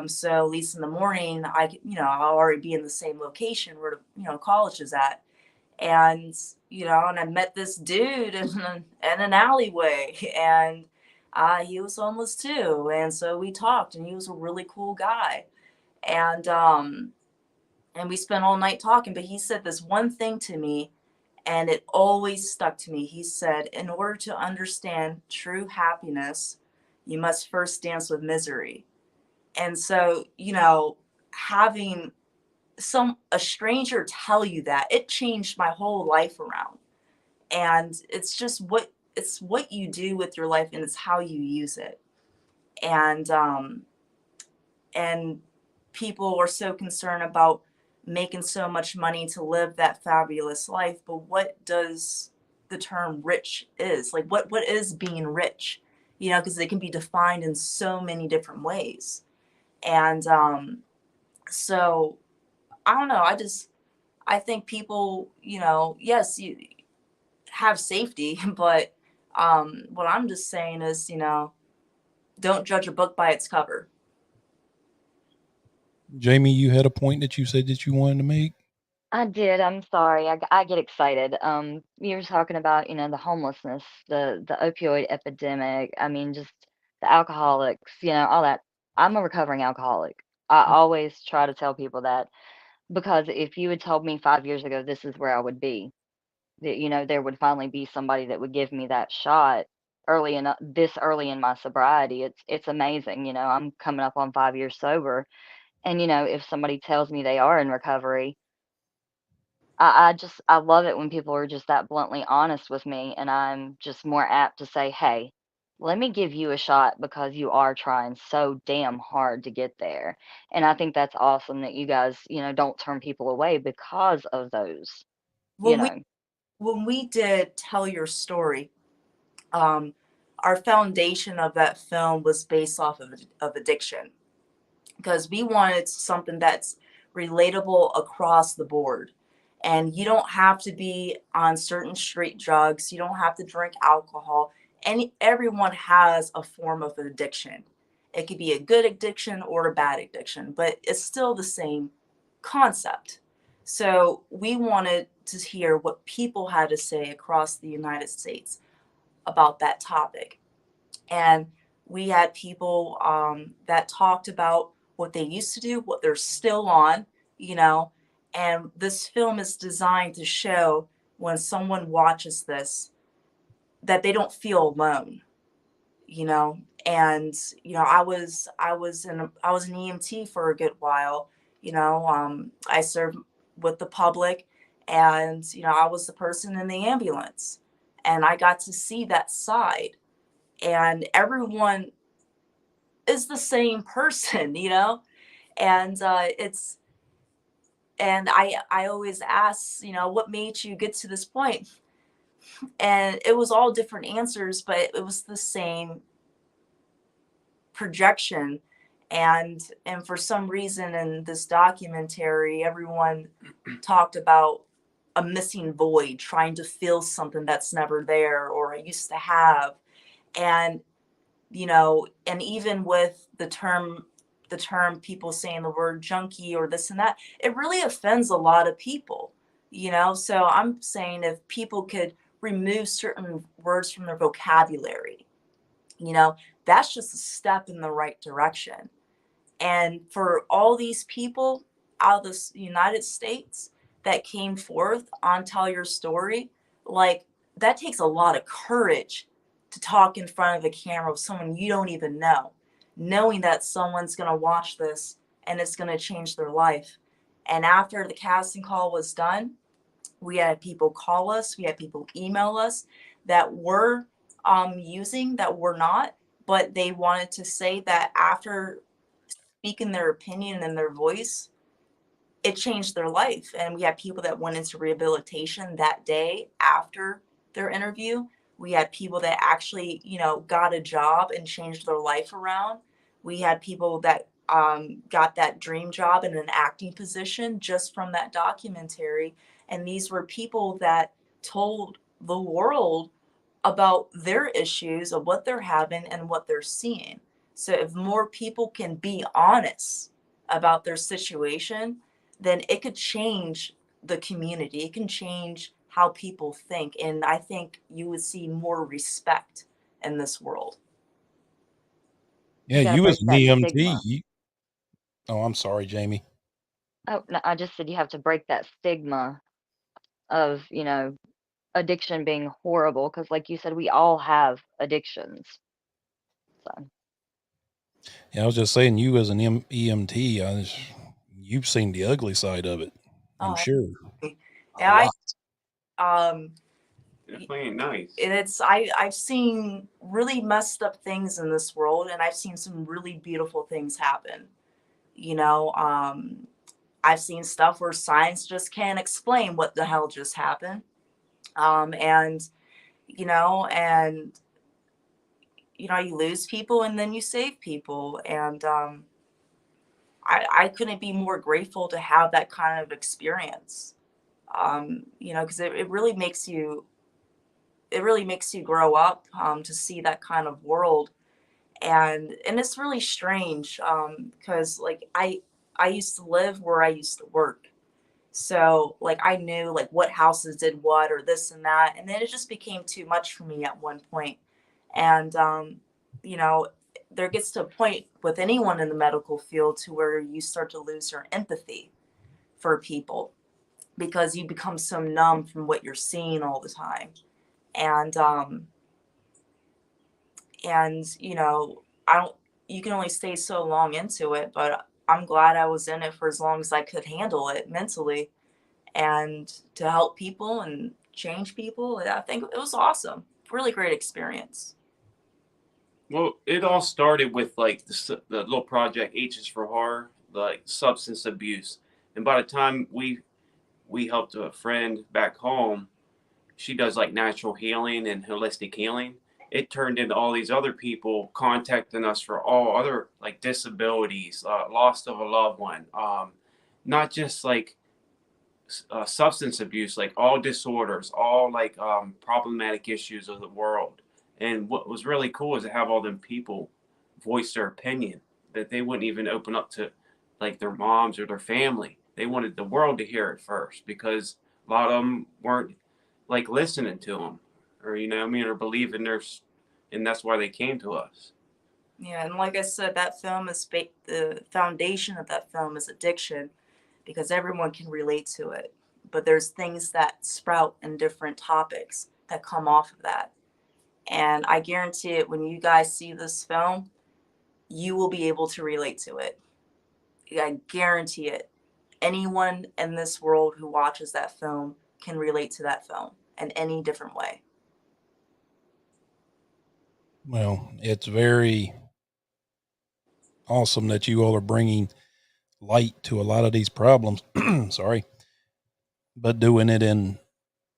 So at least in the morning, I'll already be in the same location where college is at. And and I met this dude in an alleyway, and he was homeless too. And so we talked, and he was a really cool guy. And we spent all night talking. But he said this one thing to me, and it always stuck to me. He said, in order to understand true happiness, you must first dance with misery. And so, having a stranger tell you that, it changed my whole life around. And it's just what you do with your life, and it's how you use it. And people are so concerned about making so much money to live that fabulous life, but what does the term rich is? Like, what is being rich? because they can be defined in so many different ways. And so I don't know. I think people, yes, you have safety, but what I'm just saying is, don't judge a book by its cover. Jamie, you had a point that you said that you wanted to make. I did. I'm sorry. I get excited. You were talking about, the homelessness, the opioid epidemic. I mean, just the alcoholics, all that. I'm a recovering alcoholic. I always try to tell people that, because if you had told me 5 years ago this is where I would be, that, there would finally be somebody that would give me that shot this early in my sobriety. It's amazing. I'm coming up on 5 years sober, and if somebody tells me they are in recovery, I love it when people are just that bluntly honest with me, and I'm just more apt to say, "Hey, let me give you a shot because you are trying so damn hard to get there." And I think that's awesome that you guys, don't turn people away because of those, you When we know. when we did Tell Your Story, um, our foundation of that film was based off of addiction, because we wanted something that's relatable across the board. And you don't have to be on certain street drugs. You don't have to drink alcohol. Everyone has a form of addiction. It could be a good addiction or a bad addiction, but it's still the same concept. So we wanted to hear what people had to say across the United States about that topic. And we had people that talked about what they used to do, what they're still on, you know. And this film is designed to show, when someone watches this, that they don't feel alone, you know. And I was an EMT for a good while, I served with the public, and I was the person in the ambulance, and I got to see that side. And everyone is the same person, and I always ask, what made you get to this point? And it was all different answers, but it was the same projection. And for some reason in this documentary, everyone talked about a missing void, trying to fill something that's never there or I used to have. And and even with the term people saying the word junkie or this and that, it really offends a lot of people, so I'm saying if people could remove certain words from their vocabulary, you know that's just a step in the right direction. And for all these people out of the United States that came forth on Tell Your Story, like, that takes a lot of courage to talk in front of a camera with someone you don't even know, knowing that someone's going to watch this and it's going to change their life. And after the casting call was done, we had people call us, we had people email us that were using, that were not, but they wanted to say that after speaking their opinion and their voice, it changed their life. And we had people that went into rehabilitation that day after their interview. We had people that actually, got a job and changed their life around. We had people that got that dream job in an acting position just from that documentary. And these were people that told the world about their issues, of what they're having and what they're seeing. So if more people can be honest about their situation, then it could change the community. It can change how people think. And I think you would see more respect in this world. Yeah, You got to you break as an that EMT. stigma. Oh, I'm sorry, Jamie. Oh, no, I just said you have to break that stigma of, addiction being horrible, because like you said, we all have addictions. So Yeah, I was just saying, you as an EMT, you've seen the ugly side of it. I'm Oh, sure a yeah, lot. Definitely ain't nice. I've seen really messed up things in this world, and I've seen some really beautiful things happen. You know, I've seen stuff where science just can't explain what the hell just happened. And you lose people and then you save people. And I couldn't be more grateful to have that kind of experience. Because it really makes you grow up, to see that kind of world. And it's really strange, because like I used to live where I used to work. So like I knew like what houses did what or this and that. And then it just became too much for me at one point. And you know, there gets to a point with anyone in the medical field to where you start to lose your empathy for people, because you become so numb from what you're seeing all the time. And I don't you can only stay so long into it, but I'm glad I was in it for as long as I could handle it mentally, and to help people and change people. I think it was awesome. Really great experience. Well, it all started with like the little project H is for Horror, like substance abuse. And by the time we helped a friend back home, she does like natural healing and holistic healing. It turned into all these other people contacting us for all other like disabilities, loss of a loved one, not just like substance abuse, like all disorders, all like problematic issues of the world. And what was really cool is to have all them people voice their opinion that they wouldn't even open up to like their moms or their family. They wanted the world to hear it first, because a lot of them weren't like listening to them, or or believing there's, and that's why they came to us. Yeah, and like I said, that film is the foundation of that film is addiction, because everyone can relate to it. But there's things that sprout in different topics that come off of that. And I guarantee it, when you guys see this film, you will be able to relate to it. I guarantee it. Anyone in this world who watches that film can relate to that film in any different way. Well, it's very awesome that you all are bringing light to a lot of these problems. Sorry. But doing it in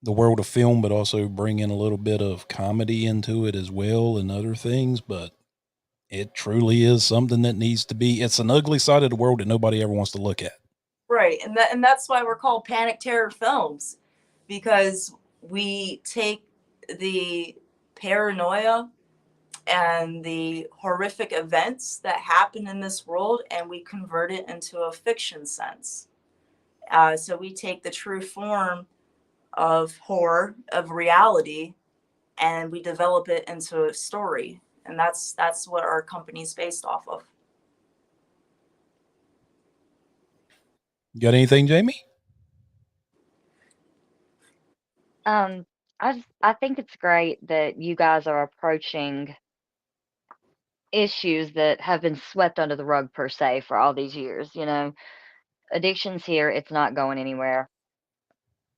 the world of film, but also bringing a little bit of comedy into it as well and other things. But it truly is something that needs to be, it's an ugly side of the world that nobody ever wants to look at. Right. And that's why we're called panic terror films, because we take the paranoia and the horrific events that happen in this world and we convert it into a fiction sense. So we take the true form of horror, of reality, and we develop it into a story. And that's what our company's based off of. Got anything, Jamie? Um, I think it's great that you guys are approaching issues that have been swept under the rug per se for all these years. Addiction's here; it's not going anywhere.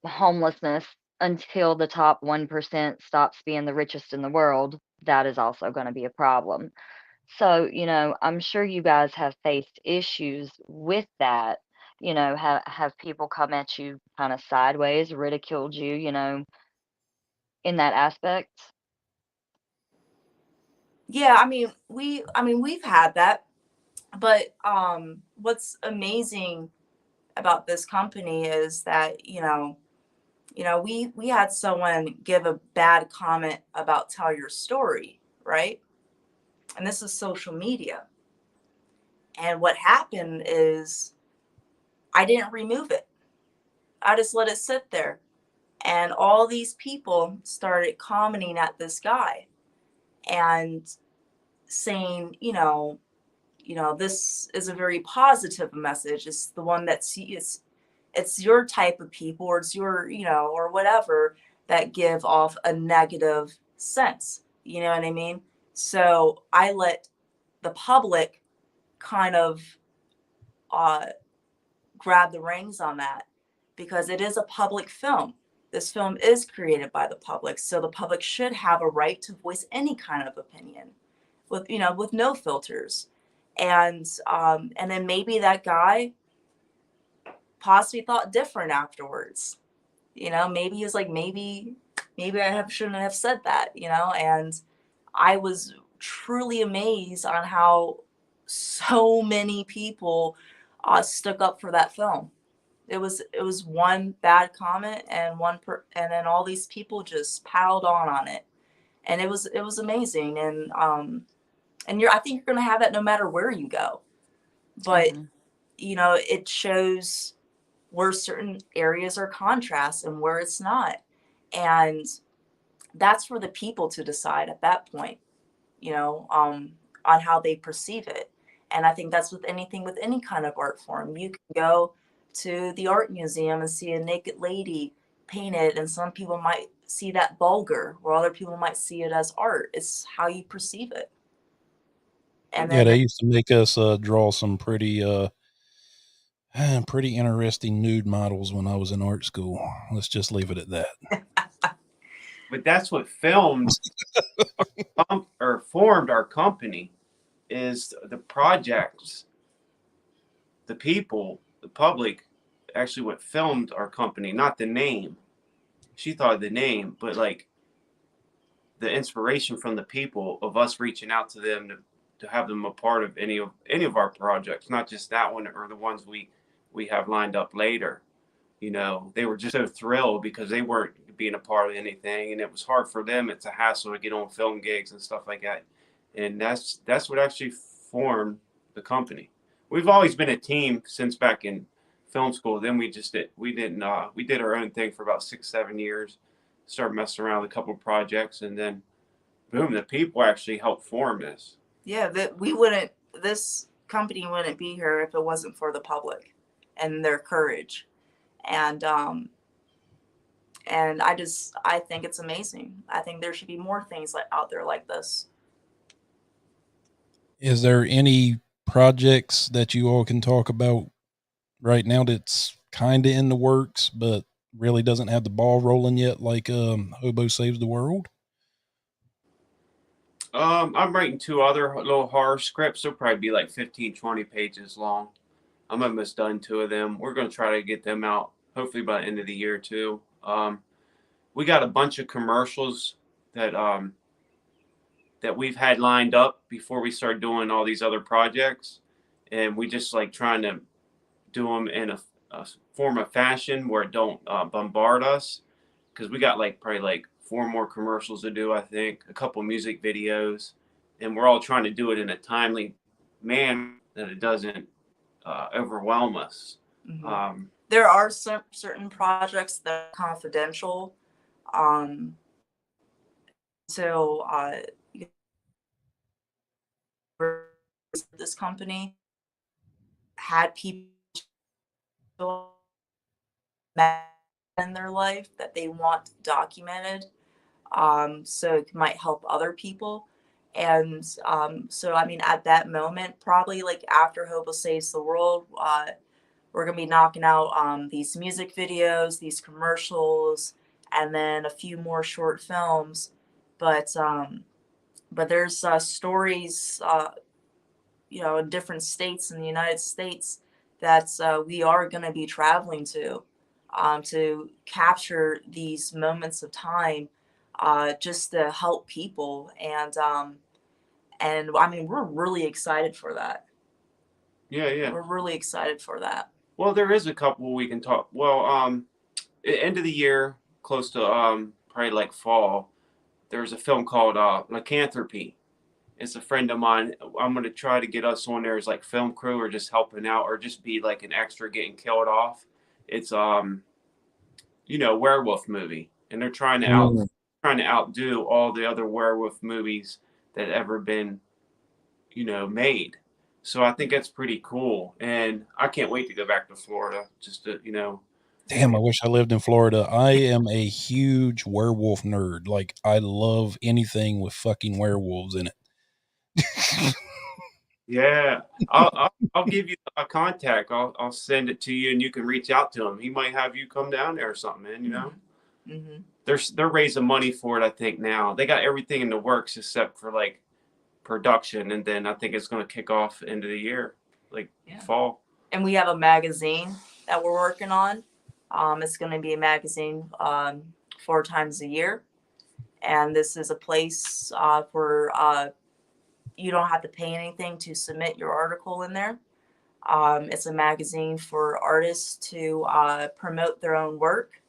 Homelessness, until the top 1% stops being the richest in the world, that is also going to be a problem. So, I'm sure you guys have faced issues with that. Have people come at you kind of sideways, ridiculed you, in that aspect? Yeah, we've had that, but what's amazing about this company is that we had someone give a bad comment about Tell Your Story, right? And this is social media. And what happened is I didn't remove it. I just let it sit there. And all these people started commenting at this guy and saying, this is a very positive message. It's the one that's it's your type of people, or it's your, or whatever, that give off a negative sense. You know what I mean? So I let the public kind of uh, grab the reins on that, because it is a public film. This film is created by the public, so the public should have a right to voice any kind of opinion with no filters. And then maybe that guy possibly thought different afterwards. Maybe he was like, maybe shouldn't have said that. And I was truly amazed on how so many people stuck up for that film. It was one bad comment and and then all these people just piled on it, and it was amazing. And I think you're going to have that no matter where you go, but Mhm. you know, it shows where certain areas are contrast and where it's not, and that's for the people to decide at that point, you know, on how they perceive it. And I think that's with anything, with any kind of art form. You can go to the art museum and see a naked lady painted, and some people might see that vulgar, or other people might see it as art. It's how you perceive it. And Yeah, then they used to make us draw some pretty interesting nude models when I was in art school. Let's just leave it at that. But that's what filmed or formed our company, is the projects, the people, the public, actually what filmed our company, not the name. She thought of the name, but like the inspiration from the people of us reaching out to them to have them a part of any of our projects, not just that one or the ones we have lined up later. You know, they were just so thrilled because they weren't being a part of anything, and it was hard for them. It's a hassle to get on film gigs and stuff like that, and that's what actually formed the company. We've always been a team since back in film school. Then we did our own thing for about 6-7 years, started messing around with a couple of projects, and then boom, the people actually helped form this. yeah, that this company wouldn't be here if it wasn't for the public and their courage. And I think it's amazing. I think there should be more things like out there like this. Is there any projects that you all can talk about right now that's kind of in the works, but really doesn't have the ball rolling yet, like Hobo Saves the World? I'm writing 2 other little horror scripts. They'll probably be like 15, 20 pages long. I'm almost done 2 of them. We're going to try to get them out hopefully by the end of the year too. We got a bunch of commercials that we've had lined up before we start doing all these other projects, and we just like trying to do them in a form of fashion where it don't bombard us, because we got like probably like 4 more commercials to do, I think, a couple music videos, and we're all trying to do it in a timely manner that it doesn't overwhelm us. Mm-hmm. There are certain projects that are confidential. So this company had people in their life that they want documented, so it might help other people. And so I mean, at that moment, probably like after Hobo Saves the World, we're gonna be knocking out these music videos, these commercials, and then a few more short films. But there's stories, you know, in different states in the United States that we are going to be traveling to capture these moments of time, just to help people. And I mean, we're really excited for that. Yeah. We're really excited for that. Well, there is a couple we can talk. Well, end of the year, close to probably like fall, there's a film called Lycanthropy. It's a friend of mine. I'm going to try to get us on there as like film crew or just helping out or just be like an extra getting killed off. It's werewolf movie, and they're trying to outdo all the other werewolf movies that ever been made. So I think that's pretty cool, and I can't wait to go back to Florida just to Damn, I wish I lived in Florida. I am a huge werewolf nerd. Like, I love anything with fucking werewolves in it. Yeah, I'll give you a contact. I'll send it to you, and you can reach out to him. He might have you come down there or something, man. You know, Mm-hmm. they're raising money for it. I think now they got everything in the works except for like production, and then I think it's going to kick off end of the year, like fall. And we have a magazine that we're working on. It's going to be a magazine 4 times a year, and this is a place for you don't have to pay anything to submit your article in there. It's a magazine for artists to promote their own work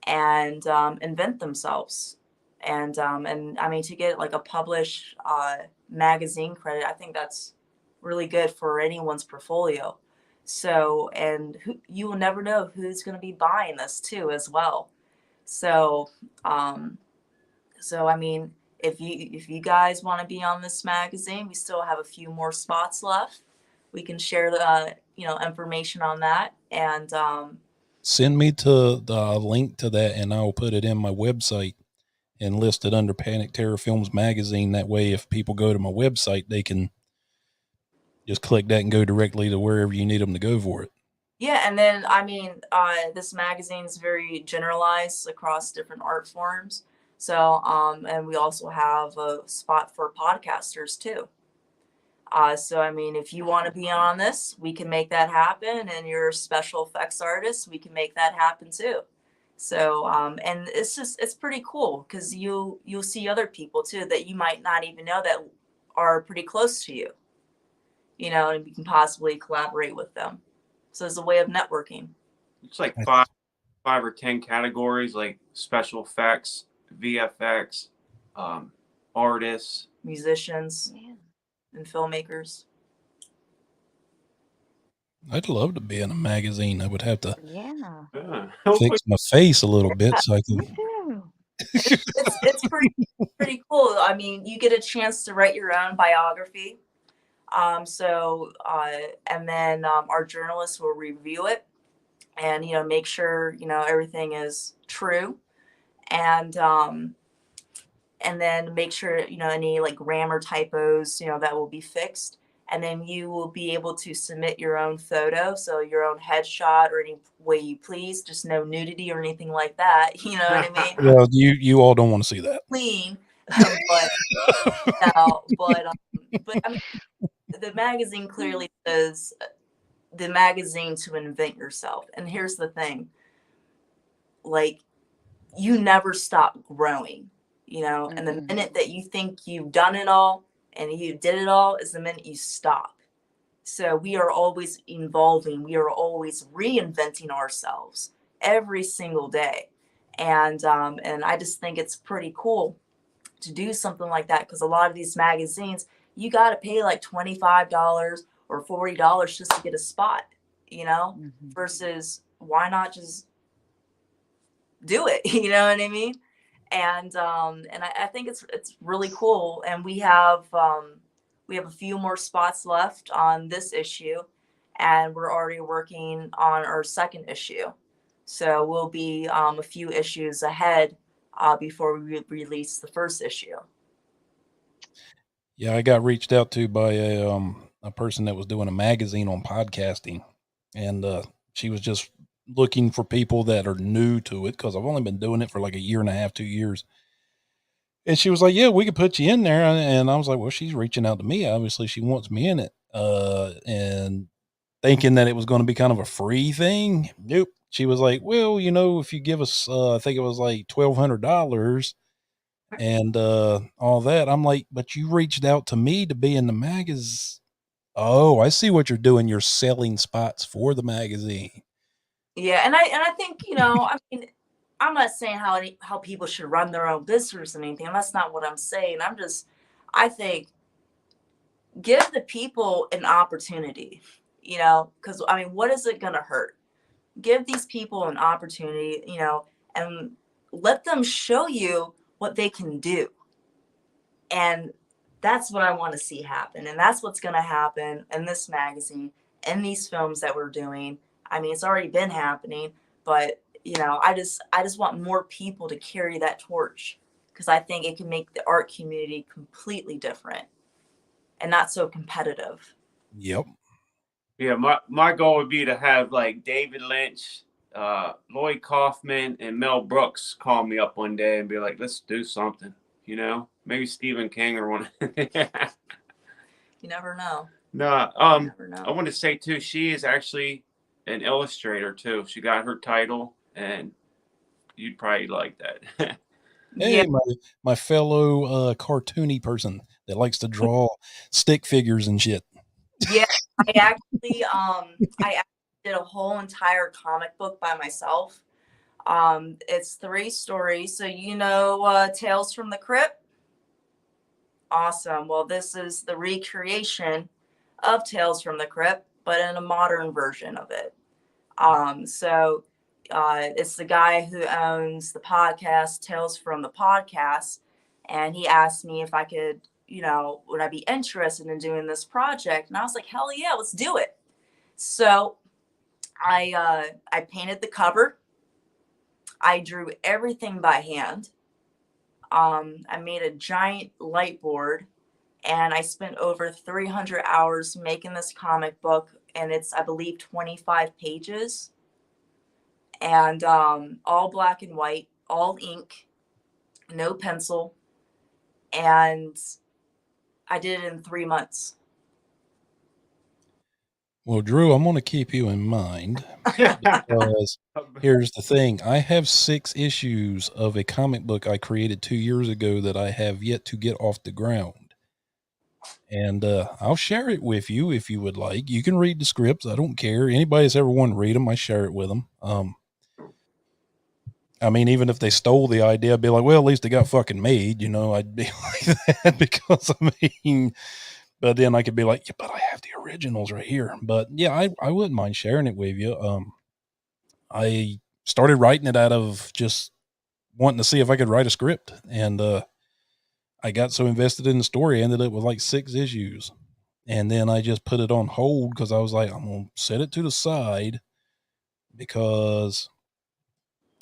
and invent themselves. And I mean, to get like a published magazine credit, I think that's really good for anyone's portfolio. So, and you will never know who's going to be buying this too, as well. So, I mean, if you guys want to be on this magazine, we still have a few more spots left. We can share the information on that, and send me to the link to that, and I'll put it in my website and list it under Panic Terror Films magazine. That way, if people go to my website, they can just click that and go directly to wherever you need them to go for it. Yeah, and then I mean, this magazine is very generalized across different art forms. So, and we also have a spot for podcasters too. So, I mean, if you want to be on this, we can make that happen. And you're a special effects artist, we can make that happen too. So, and it's pretty cool because you'll see other people too that you might not even know that are pretty close to you, and you can possibly collaborate with them. So it's a way of networking. It's like five or 10 categories, like special effects, VFX, artists, musicians, and filmmakers. I'd love to be in a magazine. I would have to fix my face a little bit so I can. It's pretty cool. I mean, you get a chance to write your own biography. And then our journalists will review it and, make sure, everything is true. And then make sure, any like grammar typos, that will be fixed. And then you will be able to submit your own photo. So your own headshot or any way you please, just no nudity or anything like that. You know what I mean? Well, you all don't want to see that. Clean. but I mean, the magazine clearly says the magazine to invent yourself. And here's the thing, like, you never stop growing, and the minute that you think you've done it all and you did it all is the minute you stop. So we are always evolving. We are always reinventing ourselves every single day. And I just think it's pretty cool to do something like that, because a lot of these magazines, you got to pay like $25 or $40 just to get a spot, versus why not just do it? You know what I mean? And I think it's really cool. And we have a few more spots left on this issue, and we're already working on our second issue. So we'll be a few issues ahead before we release the first issue. Yeah, I got reached out to by a person that was doing a magazine on podcasting, and she was just looking for people that are new to it, because I've only been doing it for like a year and a half, 2 years. And she was like, yeah, we could put you in there. And I was like, well, she's reaching out to me. Obviously she wants me in it. And thinking that it was going to be kind of a free thing. Nope. She was like, well, if you give us, I think it was like $1,200 and all that. I'm like, but you reached out to me to be in the magazine. Oh, I see what you're doing. You're selling spots for the magazine. Yeah, and I think, I mean, I'm not saying how people should run their own business or anything. That's not what I'm saying. I think give the people an opportunity, because I mean, what is it going to hurt? Give these people an opportunity, and let them show you what they can do. And that's what I want to see happen. And that's what's going to happen in this magazine and these films that we're doing. I mean, it's already been happening, but I just want more people to carry that torch, because I think it can make the art community completely different and not so competitive. Yep. Yeah, my goal would be to have like David Lynch, Lloyd Kaufman, and Mel Brooks call me up one day and be like, let's do something, maybe Stephen King or one. You never know. No, I want to say too, she is actually an illustrator too. She got her title, and you'd probably like that. Hey, my fellow cartoony person. that likes to draw stick figures and shit. Yeah, I actually did a whole entire comic book by myself. It's 3 stories. So Tales from the Crypt? Awesome. Well, this is the recreation of Tales from the Crypt, but in a modern version of it. It's the guy who owns the podcast Tales from the Podcast, and he asked me if I could, would I be interested in doing this project? And I was like, hell yeah, let's do it. So I painted the cover. I drew everything by hand. I made a giant light board, and I spent over 300 hours making this comic book, and it's, I believe, 25 pages. And all black and white, all ink, no pencil. And I did it in 3 months. Well, Dreu, I'm going to keep you in mind because here's the thing. I have 6 issues of a comic book I created 2 years ago that I have yet to get off the ground. And I'll share it with you if you would like. You can read the scripts. I don't care. Anybody that's ever wanted to read them, I share it with them. I mean, even if they stole the idea, I'd be like, well, at least they got fucking made, I'd be like that because but then I could be like, yeah, but I have the originals right here. But yeah, I wouldn't mind sharing it with you. I started writing it out of just wanting to see if I could write a script. And I got so invested in the story, I ended up with like 6 issues. And then I just put it on hold because I was like, I'm going to set it to the side because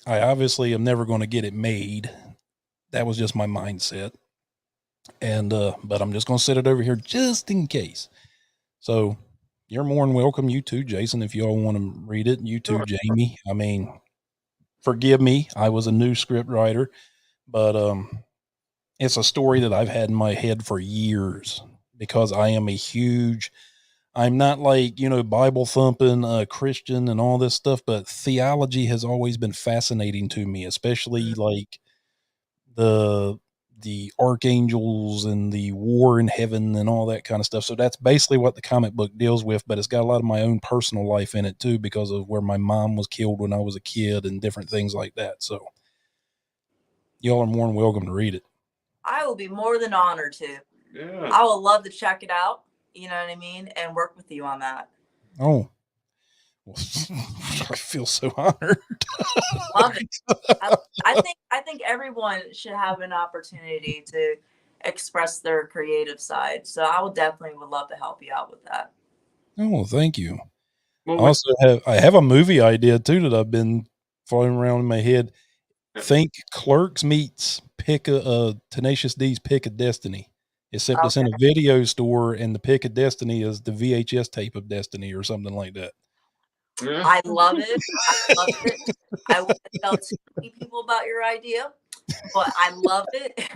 I obviously am never going to get it made. That was just my mindset. And, but I'm just going to set it over here just in case. So you're more than welcome. You too, Jason, if y'all want to read it. You too, Jamie. I mean, forgive me. I was a new script writer, but, it's a story that I've had in my head for years because I am I'm not like, Bible thumping, Christian and all this stuff, but theology has always been fascinating to me, especially like the archangels and the war in heaven and all that kind of stuff. So that's basically what the comic book deals with, but it's got a lot of my own personal life in it too, because of where my mom was killed when I was a kid and different things like that. So y'all are more than welcome to read it. I will be more than honored to. Yeah. I would love to check it out, you know what I mean, and work with you on that. Oh, well, I feel so honored. Love it. I think everyone should have an opportunity to express their creative side. So I would love to help you out with that. Oh, thank you. Well, I have a movie idea too that I've been floating around in my head. Think Clerks meets Tenacious D's Pick of Destiny, except it's in a video store and the Pick of Destiny is the VHS tape of Destiny or something like that. Yeah. I love it. I wouldn't tell too many people about your idea, but I love it.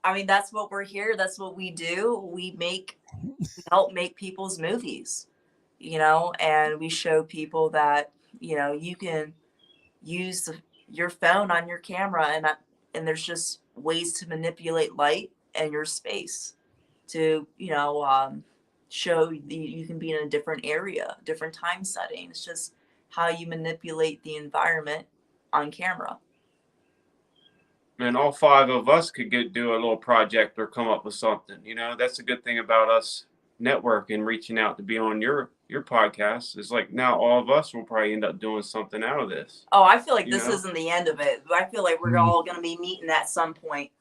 I mean, that's what we're here. That's what we do. We help make people's movies, and we show people that, you can use your phone on your camera and there's just ways to manipulate light and your space to, show you can be in a different area, different time setting. It's just how you manipulate the environment on camera. Man, all 5 of us could do a little project or come up with something. That's a good thing about us networking, reaching out to be on your podcast. It's like now all of us will probably end up doing something out of this. Oh, I feel like this isn't the end of it. I feel like we're all going to be meeting at some point.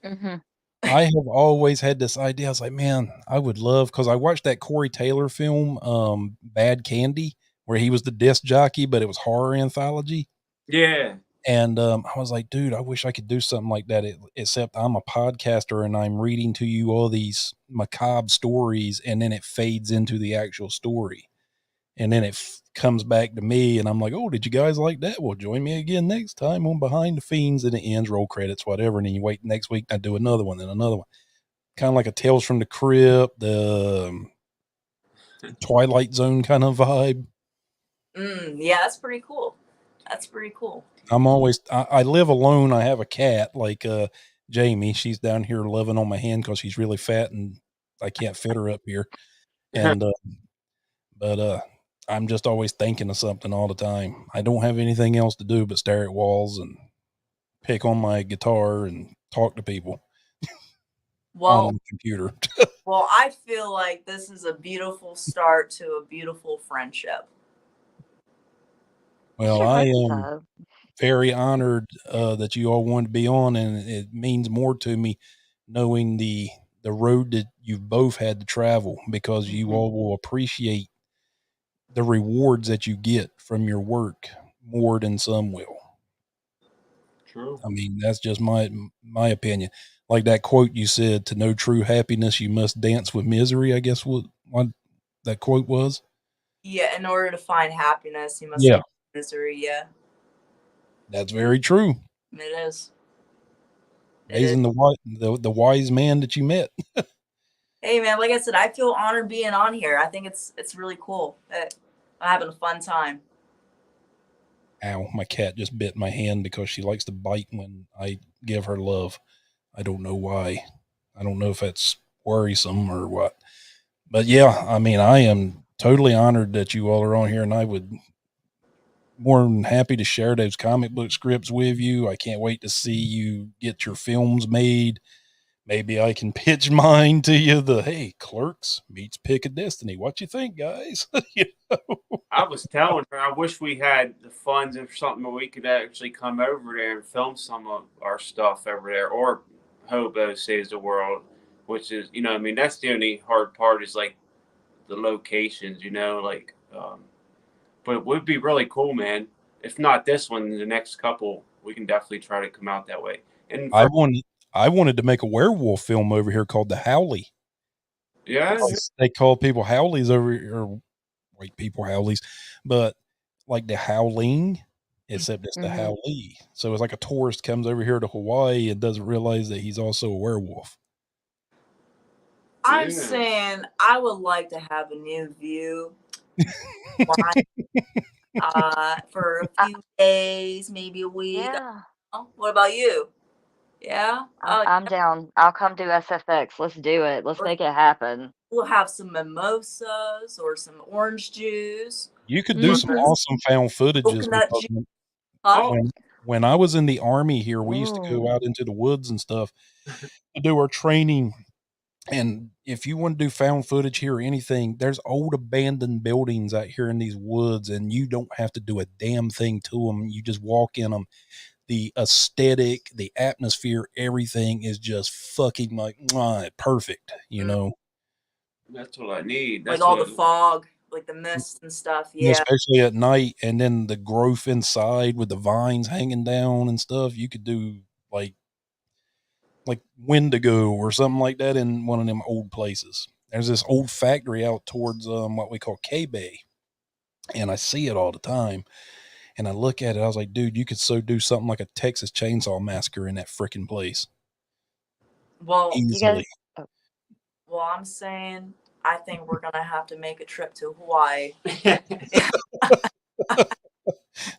Mm-hmm. I have always had this idea. I was like, man, I would love, because I watched that Corey Taylor film, Bad Candy, where he was the disc jockey, but it was horror anthology. Yeah. And I was like, dude, I wish I could do something like that, except I'm a podcaster and I'm reading to you all these macabre stories, and then it fades into the actual story. And then it comes back to me, and I'm like, oh, did you guys like that? Well, join me again next time on Behind the Fiends, and it ends, roll credits, whatever. And then you wait next week, and I do another one, then another one. Kind of like a Tales from the Crypt, the Twilight Zone kind of vibe. Yeah, that's pretty cool. That's pretty cool. I'm always, I live alone. I have a cat. Like, Jamie. She's down here loving on my hand because she's really fat and I can't fit her up here. And but I'm just always thinking of something all the time. I don't have anything else to do but stare at walls and pick on my guitar and talk to people on Well, the computer. well, I feel like this is a beautiful start to a beautiful friendship. Well, Sure I hope am so. very honored that you all wanted to be on, and it means more to me knowing the road that you've both had to travel because you all will appreciate the rewards that you get from your work more than some will. True. I mean, that's just my opinion. Like that quote you said, "To know true happiness, you must dance with misery." I guess what that quote was. Yeah, in order to find happiness, you must Yeah, get misery. Yeah, that's very true. it is. It is. Amazing the wise man that you met. Hey man, like I said, I feel honored being on here. I think it's really cool. I'm having a fun time. Ow, my cat just bit my hand because she likes to bite when I give her love. I don't know why. I don't know if that's worrisome or what. But yeah, I mean, I am totally honored that you all are on here, and I would more than happy to share those comic book scripts with you. I can't wait to see you get your films made. Maybe I can pitch mine to you. The hey, Clerks meets Pick of Destiny. What you think, guys? You know? I was telling her I wish we had the funds or something where we could actually come over there and film some of our stuff over there, or Hobo Saves the World, which is, you know, I mean, that's the only hard part is like the locations, you know, like, but it would be really cool, man. If not this one, the next couple, we can definitely try to come out that way. And I for, wanted I wanted to make a werewolf film over here called The Howley. yeah, They call people Howleys over here, or white people Howleys, but like the Howling, except it's the Mhm. Howley. So it's like a tourist comes over here to Hawaii and doesn't realize that he's also a werewolf. I'm yeah. saying I would like to have a new view. Why? For a few days, maybe a week. Yeah, What about you? Yeah. I'm down. I'll come do SFX. Let's do it. Let's Or make it happen. we'll have some mimosas or some orange juice You could do or some Mhm. awesome found footages coconut because juice. Huh? Oh, when when I was in the army here, we used to go Ooh. out into the woods and stuff to do our training. And if you want to do found footage here or anything, there's old abandoned buildings out here in these woods, and you don't have to do a damn thing to them. You just walk in them. The aesthetic, the atmosphere, everything is just fucking like perfect, you Mm, know. that's what I need. like That's all what the fog, like the mist and stuff. Yeah. Especially at night, and then the growth inside with the vines hanging down and stuff. You could do like like Wendigo or something like that in one of them old places. There's this old factory out towards what we call K Bay, and I see it all the time. And I look at it, I was like, dude, you could so do something like a Texas Chainsaw Massacre in that freaking place Well, You guys. easily. Oh, well, I'm saying I think we're gonna have to make a trip to Hawaii.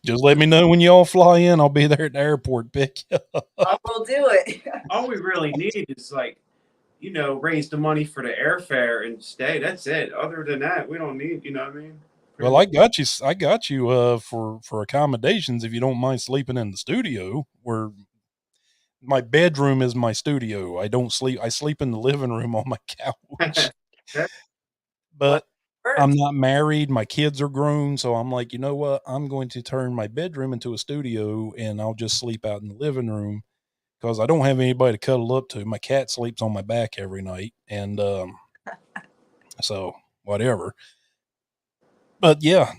Just let me know when y'all fly in. I'll be there at the airport. Pick you up. I will do it. all we really need is like, you know, raise the money for the airfare and stay. That's it. Other than that, we don't need. You know what I mean? Pretty Well, much. I got you. I got you for accommodations if you don't mind sleeping in the studio. Where my bedroom is my studio. I don't sleep. I sleep in the living room on my couch. Well, But I'm first, not married. My kids are grown, so I'm like, you know what? I'm going to turn my bedroom into a studio, and I'll just sleep out in the living room because I don't have anybody to cuddle up to. My cat sleeps on my back every night, and so whatever. But yeah,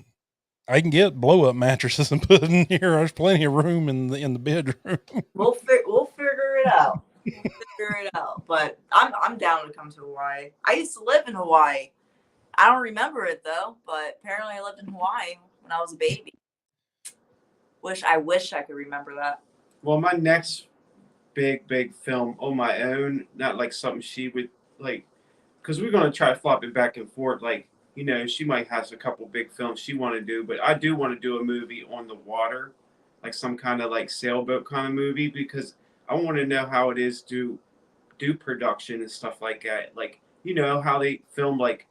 I can get blow up mattresses and put in here. There's plenty of room in the bedroom. we'll figure it out. We'll figure it out. But I'm down to come to Hawaii. I used to live in Hawaii. I don't remember it though, but apparently I lived in Hawaii when I was a baby. I wish I could remember that. Well, my next big film on my own, not like something she would like, because we're gonna try to flop it back and forth. Like, you know, she might have a couple big films she want to do, but I do want to do a movie on the water, like some kind of like sailboat kind of movie, because I want to know how it is to do production and stuff like that. Like, you know, how they film, like,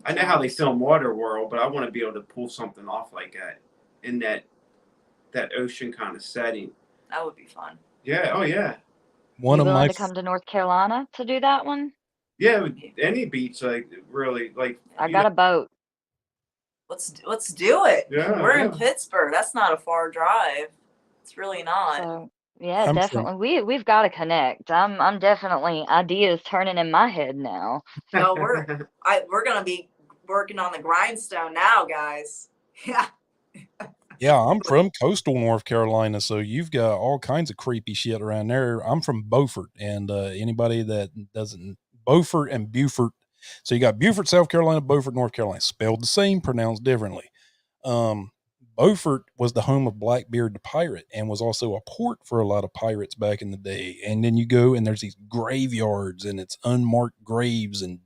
I know how they film Waterworld, but I want to be able to pull something off like that in that ocean kind of setting. That would be fun. Yeah. Oh, yeah. One You of willing my to come to North Carolina to do that one? Yeah, any beach, like, really, like, I you got know, a boat. Let's do it. Yeah, We're yeah. in Pittsburgh. That's not a far drive. It's really not. So yeah, I'm from definitely. We've got to connect. I'm definitely ideas turning in my head now. No, we're gonna be working on the grindstone now, guys. Yeah. Yeah, I'm from coastal North Carolina, so you've got all kinds of creepy shit around there. I'm from Beaufort, and anybody that doesn't, Beaufort and Beaufort. So you got Beaufort, South Carolina, Beaufort, North Carolina, spelled the same, pronounced differently. Um, Beaufort was the home of Blackbeard the pirate, and was also a port for a lot of pirates back in the day. And then you go and there's these graveyards, and it's unmarked graves, and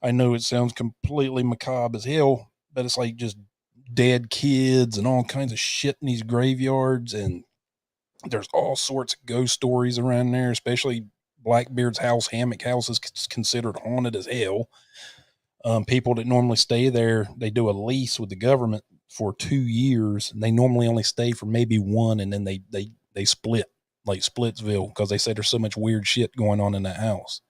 I know it sounds completely macabre as hell, but it's like just dead kids and all kinds of shit in these graveyards. And there's all sorts of ghost stories around there, especially Blackbeard's house. Hammock House is considered haunted as hell. People that normally stay there, they do a lease with the government for 2 years, and they normally only stay for maybe one, and then they split, like Splitsville, because they say there's so much weird shit going on in that house.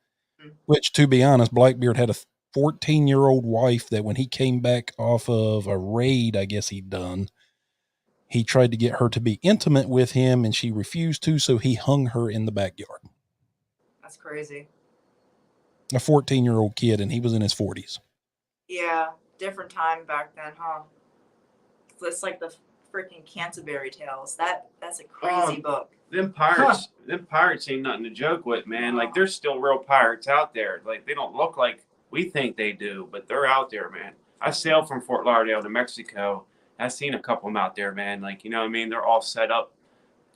Which, to be honest, Blackbeard had a 14-year-old wife that when he came back off of a raid, I guess he'd done, he tried to get her to be intimate with him, and she refused to, so he hung her in the backyard. That's crazy. A 14-year-old kid, and he was in his 40s. Yeah, different time back then, huh? It's like the freaking Canterbury Tales. That's a crazy book. Them pirates ain't nothing to joke with, man. Like, there's still real pirates out there. Like, they don't look like we think they do, but they're out there, man. I sailed from Fort Lauderdale to Mexico. I've seen a couple of them out there, man. Like, you know what I mean? They're all set up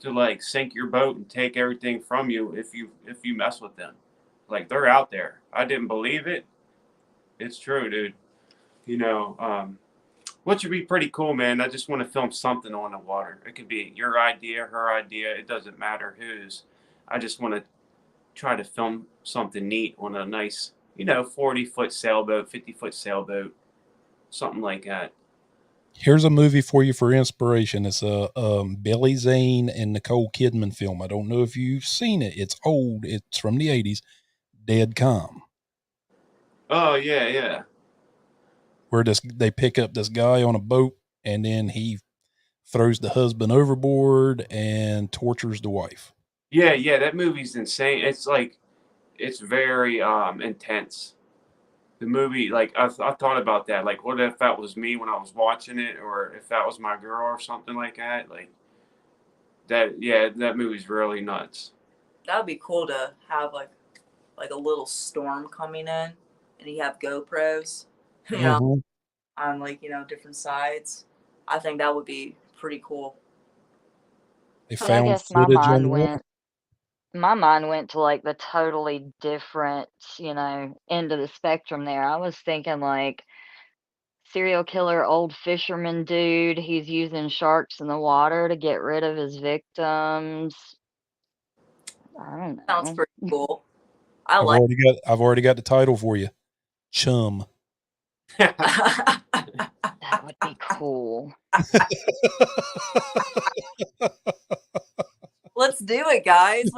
to, like, sink your boat and take everything from you if you mess with them. Like, they're out there. I didn't believe it. It's true, dude. You know, which would be pretty cool, man. I just want to film something on the water. It could be your idea, her idea. It doesn't matter whose. I just want to try to film something neat on a nice, 40-foot sailboat, 50-foot sailboat, something like that. Here's a movie for you for inspiration. It's a Billy Zane and Nicole Kidman film. I don't know if you've seen it. It's old. It's from the 80s. Dead Calm. Oh, yeah. Where they pick up this guy on a boat, and then he throws the husband overboard and tortures the wife. Yeah, that movie's insane. It's very intense. The movie, like, I thought about that. Like, what if that was me when I was watching it, or if that was my girl or something like that? Like, that movie's really nuts. That would be cool to have like a little storm coming in, and you have GoPros, on different sides. I think that would be pretty cool. They But I found guess my footage on mind went to like the totally different, end of the spectrum there. I was thinking like serial killer, old fisherman dude. He's using sharks in the water to get rid of his victims. I don't know. Sounds pretty cool. I've already got the title for you. Chum. That would be cool. Let's do it, guys.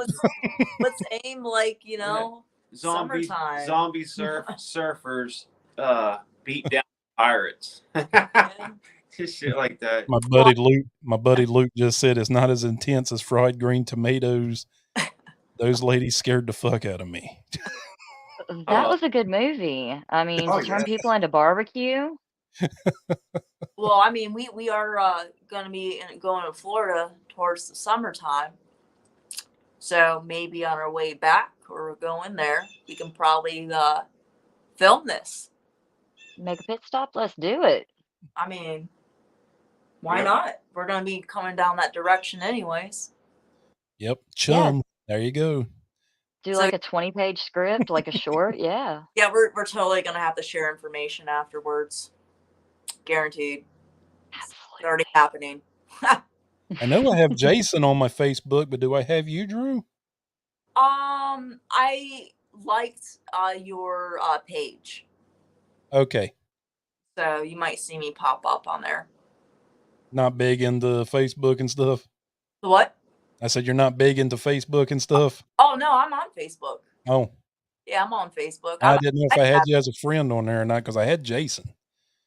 Let's aim like, summertime. Zombie surfers beat down pirates. Just shit like that. My buddy Luke just said it's not as intense as fried green tomatoes. Those ladies scared the fuck out of me. That was a good movie. I mean, to turn people into barbecue. Well, I mean, we are going to be going to Florida towards the summertime. So maybe on our way back or going there, we can probably film this. Make a pit stop. Let's do it. I mean, why not? We're going to be coming down that direction anyways. Yep. Chum. Yeah. There you go. Do like a 20-page script, like a short. Yeah. Yeah, we're totally going to have to share information afterwards. Guaranteed. Absolutely. It's already happening. I know I have Jason on my Facebook, but do I have you, Drew? I liked your page, Okay. so you might see me pop up on there. Not big into Facebook and stuff. What? I said you're not big into Facebook and stuff. Oh no, I'm on Facebook. Oh, Yeah, I'm on Facebook. I didn't know if I had have, you as a friend on there or not because I had Jason.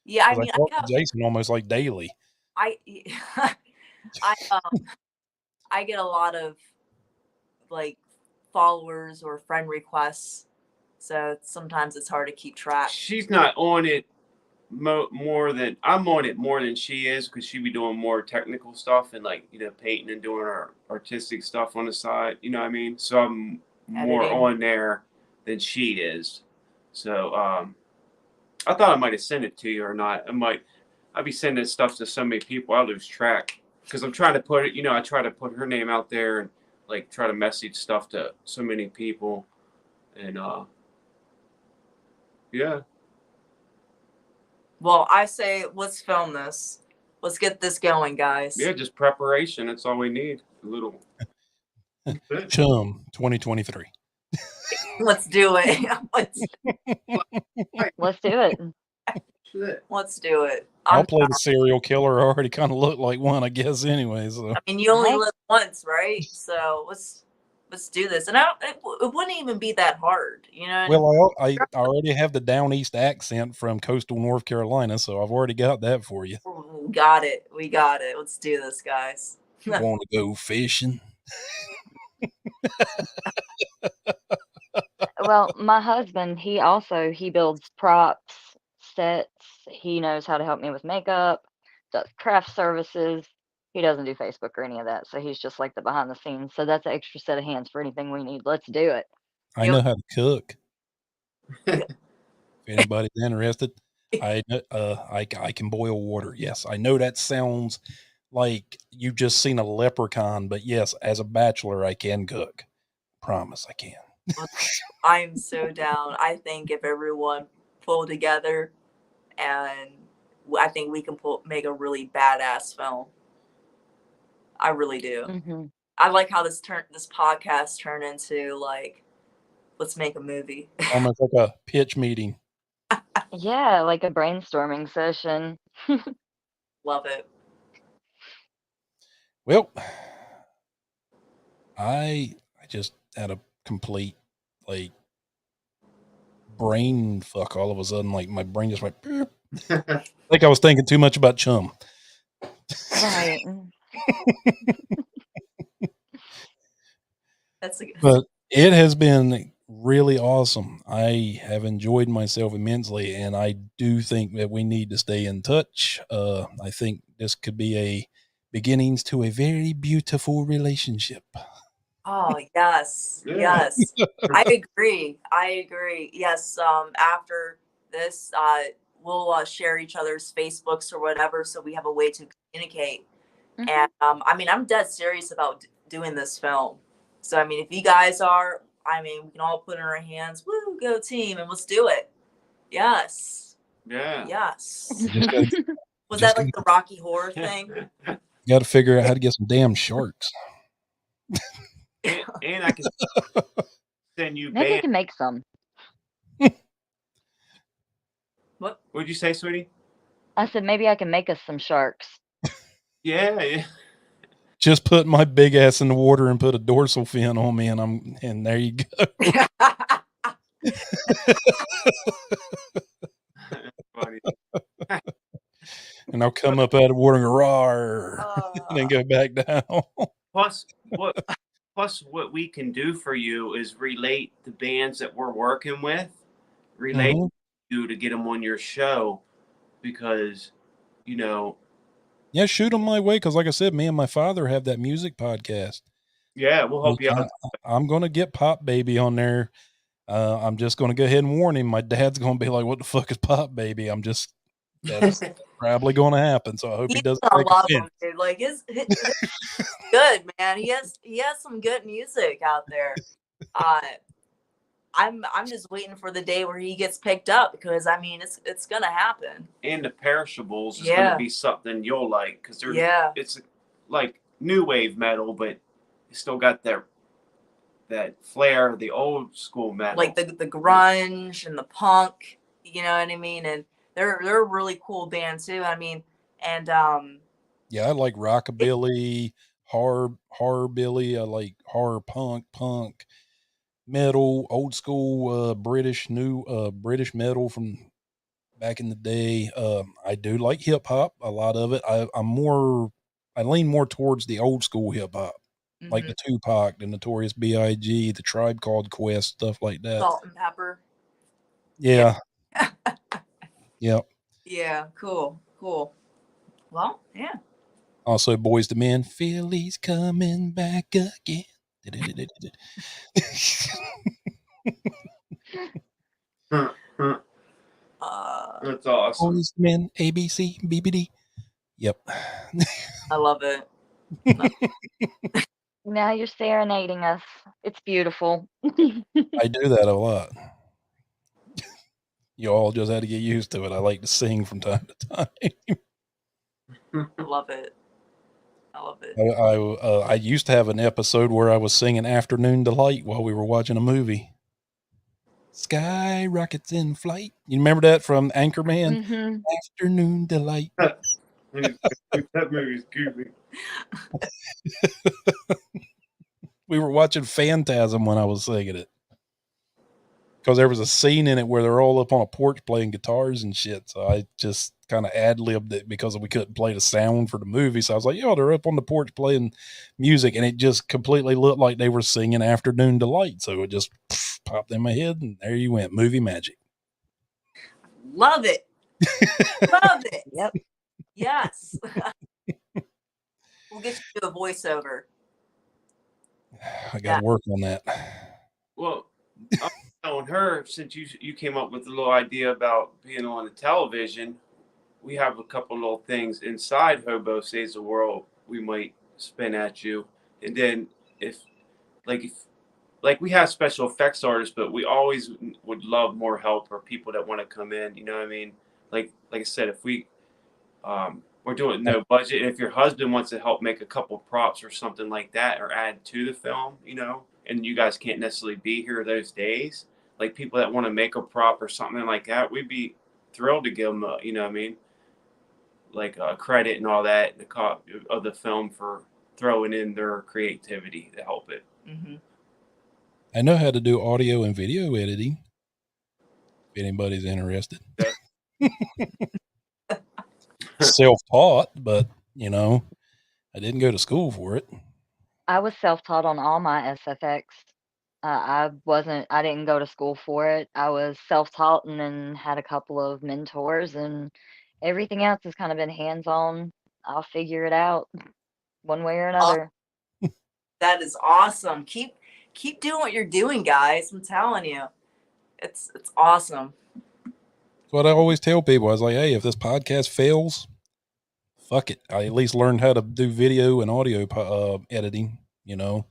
yeah, I 'Cause mean, I talk to Jason almost like daily. I I get a lot of like followers or friend requests, so sometimes it's hard to keep track. She's not on it more than I'm on it more than she is, because she be doing more technical stuff and, like, painting and doing our artistic stuff on the side. You know what I mean? So I'm more Editing. on there than she is. So I thought I might have sent it to you or not. I'd be sending stuff to so many people I lose track, because I'm trying to put it. I try to put her name out there and, like, try to message stuff to so many people, and yeah. Well, I say let's film this. Let's get this going, guys. Yeah, just preparation. That's all we need. A little. Chum 2023. Let's do it. Let's do it. Let's do it. I'll play the serial killer. I already kind of look like one, I guess, anyway. So I mean, you only Hey. live once, right? So let's do this. And it wouldn't even be that hard, you know? well, I already have the down east accent from coastal North Carolina, so I've already got that for you. We got it. We got it. Let's do this, guys. Want to go fishing? Well, my husband, he builds props, sets. He knows how to help me with makeup, does craft services. He doesn't do Facebook or any of that, so he's just like the behind the scenes. So that's an extra set of hands for anything we need. Let's do it. I know how to cook. If anybody's interested, I can boil water. Yes, I know that sounds like you've just seen a leprechaun, but yes, as a bachelor, I can cook. Promise, I can. I'm so down. I think if everyone pull together, and I think we can make a really badass film. I really do. Hmm. I like how this podcast turned into, like, let's make a movie. Almost like a pitch meeting. Yeah, like a brainstorming session. Love it. Well, I just had a complete, like, brain fuck all of a sudden. Like, my brain just went beep. Like I was thinking too much about Chum. Right. But it has been really awesome. I have enjoyed myself immensely, and I do think that we need to stay in touch. I think this could be a beginnings to a very beautiful relationship. Oh, yes. Yeah. Yes. I agree. Yes. After this, we'll share each other's Facebooks or whatever, so we have a way to communicate. Mhm. And I mean, I'm dead serious about doing this film. So I mean, if you guys are, I mean, we can all put in our hands. Woo, go team, and let's do it. Yes. Yeah. Yes. Was Just that like the Rocky Horror thing? Got to figure out how to get some damn sharks. And I can send you Maybe I band. can make some. What? What'd you say, sweetie? I said maybe I can make us some sharks. Yeah. Just put my big ass in the water and put a dorsal fin on me, and there you go. Funny. And I'll come up out of the water and go, "Rawr," and then go back down. Plus what we can do for you is relate the bands that we're working with, relate you to get them on your show, because Yeah, shoot them my way, because like I said, me and my father have that music podcast. Yeah, we'll help you out. I'm going to get Pop Baby on there. I'm just going to go ahead and warn him. My dad's going to be like, "What the fuck is Pop Baby?" That's probably going to happen. So I hope he doesn't take offense. Dude. Like his good, man. He has some good music out there. I'm just waiting for the day where he gets picked up, because I mean it's gonna happen. And the Perishables is gonna be something you'll like, because it's like new wave metal, but it's still got that flair, the old school metal, like the grunge and the punk. You know what I mean? And they're a really cool band too. I mean, and yeah, I like rockabilly, horrorbilly. I like horror punk metal, old school British British metal from back in the day. I do like hip hop, a lot of it. I lean more towards the old school hip hop, like the Tupac, the Notorious B.I.G., the Tribe Called Quest, stuff like that. Salt and Pepper. Yeah. Yep. Yeah. Cool. Well, yeah. Also, Boys to Men, Philly's coming back again. That's awesome. Boys to Men, ABC, BBD. Yep. I love it. Now you're serenading us. It's beautiful. I do that a lot. You all just had to get used to it. I like to sing from time to time. I love it. I used to have an episode where I was singing Afternoon Delight while we were watching a movie. Sky rockets in flight. You remember that from Anchorman? Mm-hmm. Afternoon Delight. That movie's goofy. We were watching Phantasm when I was singing it. Because there was a scene in it where they're all up on a porch playing guitars and shit. So I just kind of ad-libbed it because we couldn't play the sound for the movie. So I was like, yo, they're up on the porch playing music. And it just completely looked like they were singing Afternoon Delight. So it just popped in my head and there you went. Movie magic. Love it. Love it. Yep. Yes. We'll get you to a voiceover. I got to work on that. Well, I'm telling her, since you came up with the little idea about being on the television, we have a couple little things inside Hobo Saves the World we might spin at you. And then if we have special effects artists, but we always would love more help or people that want to come in, you know what I mean? Like I said, if we're doing no budget, and if your husband wants to help make a couple props or something like that or add to the film, you know, and you guys can't necessarily be here those days, like people that want to make a prop or something like that, we'd be thrilled to give them you know what I mean, like credit and all that, the cost of the film for throwing in their creativity to help it. Mm-hmm. I know how to do audio and video editing. If anybody's interested. Self-taught, but you know, I didn't go to school for it. I was self-taught on all my SFX. I didn't go to school for it. I was self-taught and then had a couple of mentors, and everything else has kind of been hands-on. I'll figure it out one way or another. That is awesome. Keep doing what you're doing, guys. I'm telling you. It's awesome. That's what I always tell people. I was like, hey, if this podcast fails, fuck it. I at least learned how to do video and audio editing, you know.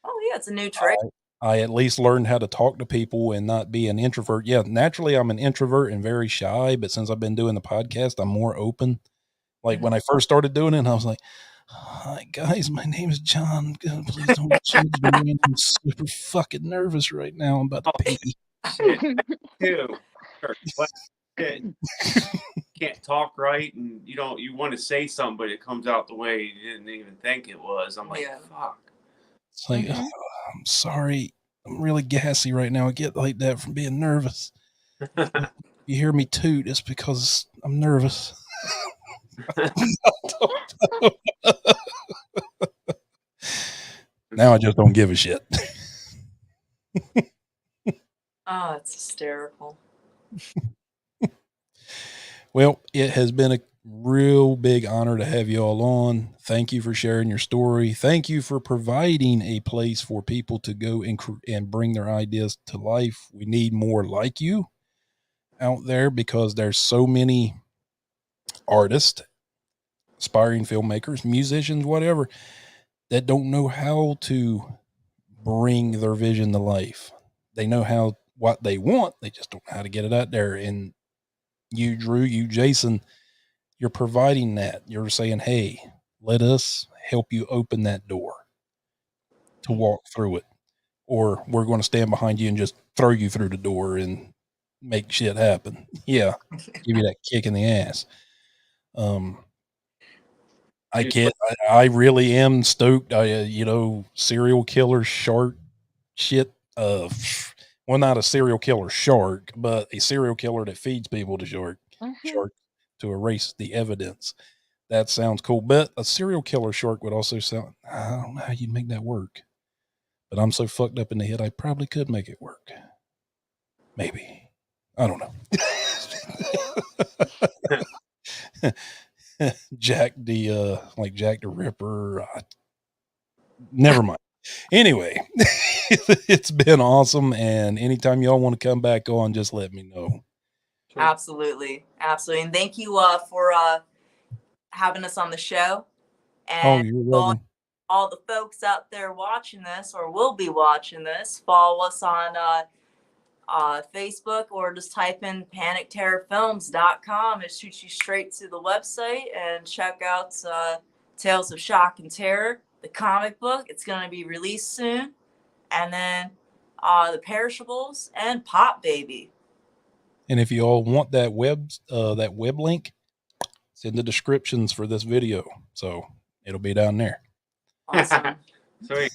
Oh, yeah, it's a new trick. I at least learned how to talk to people and not be an introvert. Yeah, naturally I'm an introvert and very shy, but since I've been doing the podcast, I'm more open. Like when I first started doing it, I was like, hi guys, my name is John. God, please don't change my name. I'm super fucking nervous right now. I'm about to pee. Can't talk right, and you want to say something, but it comes out the way you didn't even think it was. I'm like, fuck. It's like, oh, I'm sorry. I'm really gassy right now. I get like that from being nervous. You hear me toot, it's because I'm nervous. Now I just don't give a shit. Oh, it's hysterical. Well, it has been a real big honor to have you all on. Thank you for sharing your story. Thank you for providing a place for people to go and bring their ideas to life. We need more like you out there because there's so many artists, aspiring filmmakers, musicians, whatever, that don't know how to bring their vision to life. They know what they want. They just don't know how to get it out there. And you, Dreu, you, Jason, you're providing that. You're saying, hey, let us help you open that door to walk through it. or we're going to stand behind you and just throw you through the door and make shit happen. Yeah. Give you that kick in the ass. I really am stoked. Serial killer shark shit. Well, not a serial killer shark, but a serial killer that feeds people to shark to erase the evidence. That sounds cool. But a serial killer shark would also sound, I don't know how you'd make that work. But I'm so fucked up in the head, I probably could make it work. Maybe. I don't know. Jack the Ripper. Never mind. Anyway, it's been awesome. And anytime y'all want to come back on, just let me know. Absolutely. Absolutely. And thank you for having us on the show. And you're welcome. All the folks out there watching this or will be watching this, follow us on Facebook, or just type in panicterrorfilms.com. It shoots you straight to the website, and check out Tales of Shock and Terror, the comic book. It's going to be released soon. And then The Perishables and Pop Baby. And if you all want that web link, it's in the descriptions for this video. So it'll be down there. Awesome. Sweet.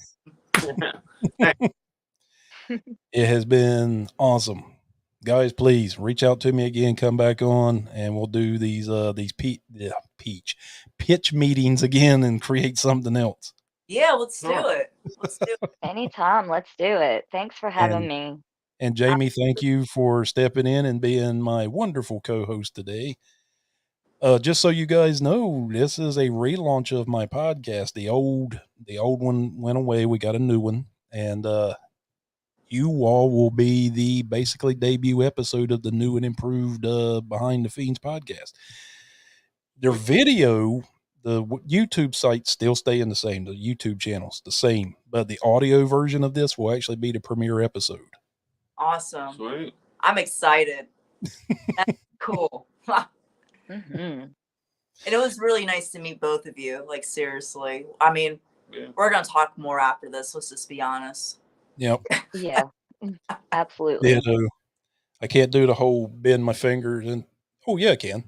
It has been awesome. Guys, please reach out to me again, come back on, and we'll do these pitch meetings again and create something else. Yeah, let's do it. Let's do it. Anytime, let's do it. Thanks for having me. And Jamie, thank you for stepping in and being my wonderful co-host today. Just so you guys know, this is a relaunch of my podcast. The old one went away. We got a new one, and you all will be the basically debut episode of the new and improved Behind the Fiends podcast. Their video, the YouTube site still staying the same. The YouTube channel's the same, but the audio version of this will actually be the premiere episode. Awesome. Sweet. I'm excited. That's cool. Mm-hmm. And it was really nice to meet both of you. Like, seriously. I mean, we're going to talk more after this. Let's just be honest. Yep. Yeah, absolutely. Yeah, no, I can't do the whole bend my fingers and, oh, yeah, I can.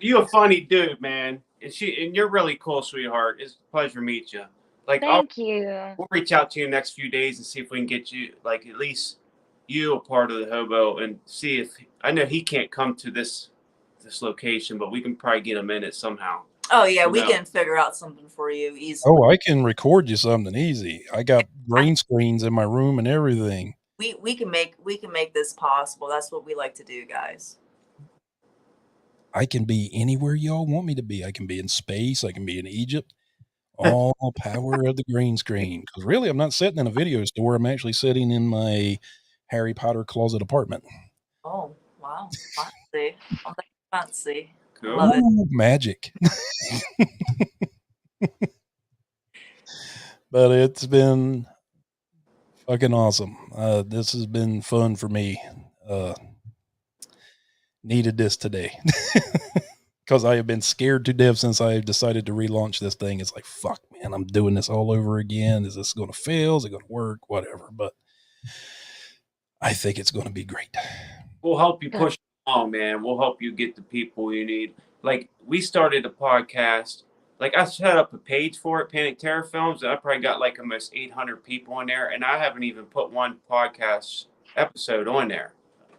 You're a funny dude, man. And you're really cool, sweetheart. It's a pleasure to meet you. Like, Thank you. We'll reach out to you in the next few days and see if we can get you, like, at least you a part of the hobo, and see if, I know he can't come to this location, but we can probably get him in it somehow. Oh yeah, we can figure out something for you easily. Oh, I can record you something easy. I got green screens in my room and everything. We can make this possible. That's what we like to do, guys. I can be anywhere y'all want me to be. I can be in space. I can be in Egypt. All power of the green screen. Because really, I'm not sitting in a video store. I'm actually sitting in my Harry Potter closet apartment. Oh, wow. Fancy. Oh, fancy. Cool. Love it. Ooh, magic. But it's been fucking awesome. This has been fun for me. Needed this today. Because I have been scared to death since I decided to relaunch this thing. It's like, fuck, man, I'm doing this all over again. Is this going to fail? Is it going to work? Whatever. But I think it's going to be great. We'll help you push along, man. We'll help you get the people you need. Like, we started a podcast. Like, I set up a page for it, Panic Terror Films, and I probably got like almost 800 people in there, and I haven't even put one podcast episode on there.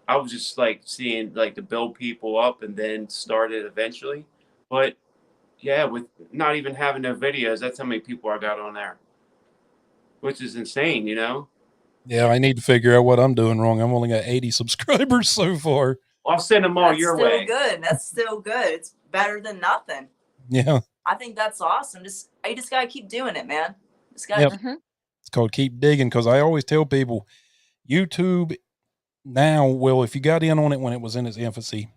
I was just like seeing like to build people up and then start it eventually. But yeah, with not even having no videos, that's how many people I got on there, which is insane, you know? Yeah, I need to figure out what I'm doing wrong. I've only got 80 subscribers so far. I'll send them all your way. That's still good. It's better than nothing. Yeah. I think that's awesome. You just got to keep doing it, man. Just got Yep. It's called keep digging, because I always tell people YouTube now, well, if you got in on it when it was in its infancy,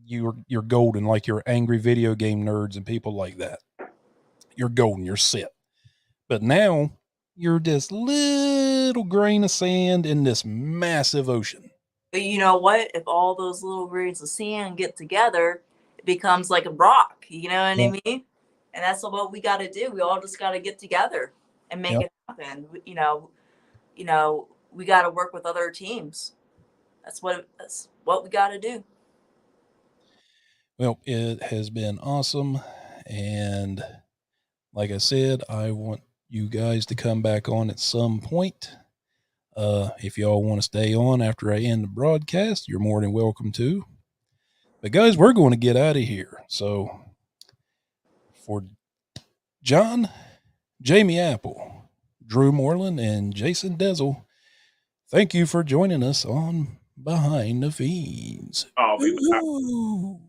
you're golden, like you're angry video game nerds and people like that. You're golden, you're set. But now you're this little grain of sand in this massive ocean. But you know what? If all those little grains of sand get together, it becomes like a rock. You know what I mean? And that's what we got to do. We all just got to get together and make it happen. You know, we got to work with other teams. That's what we got to do. Well, it has been awesome. And like I said, I want you guys to come back on at some point. If y'all want to stay on after I end the broadcast, you're more than welcome to. But guys, we're going to get out of here. So for John, Jamie Apple, Dreu Moreland, and Jason Delzell, thank you for joining us on Behind the Fiends. I'll be back. Ooh.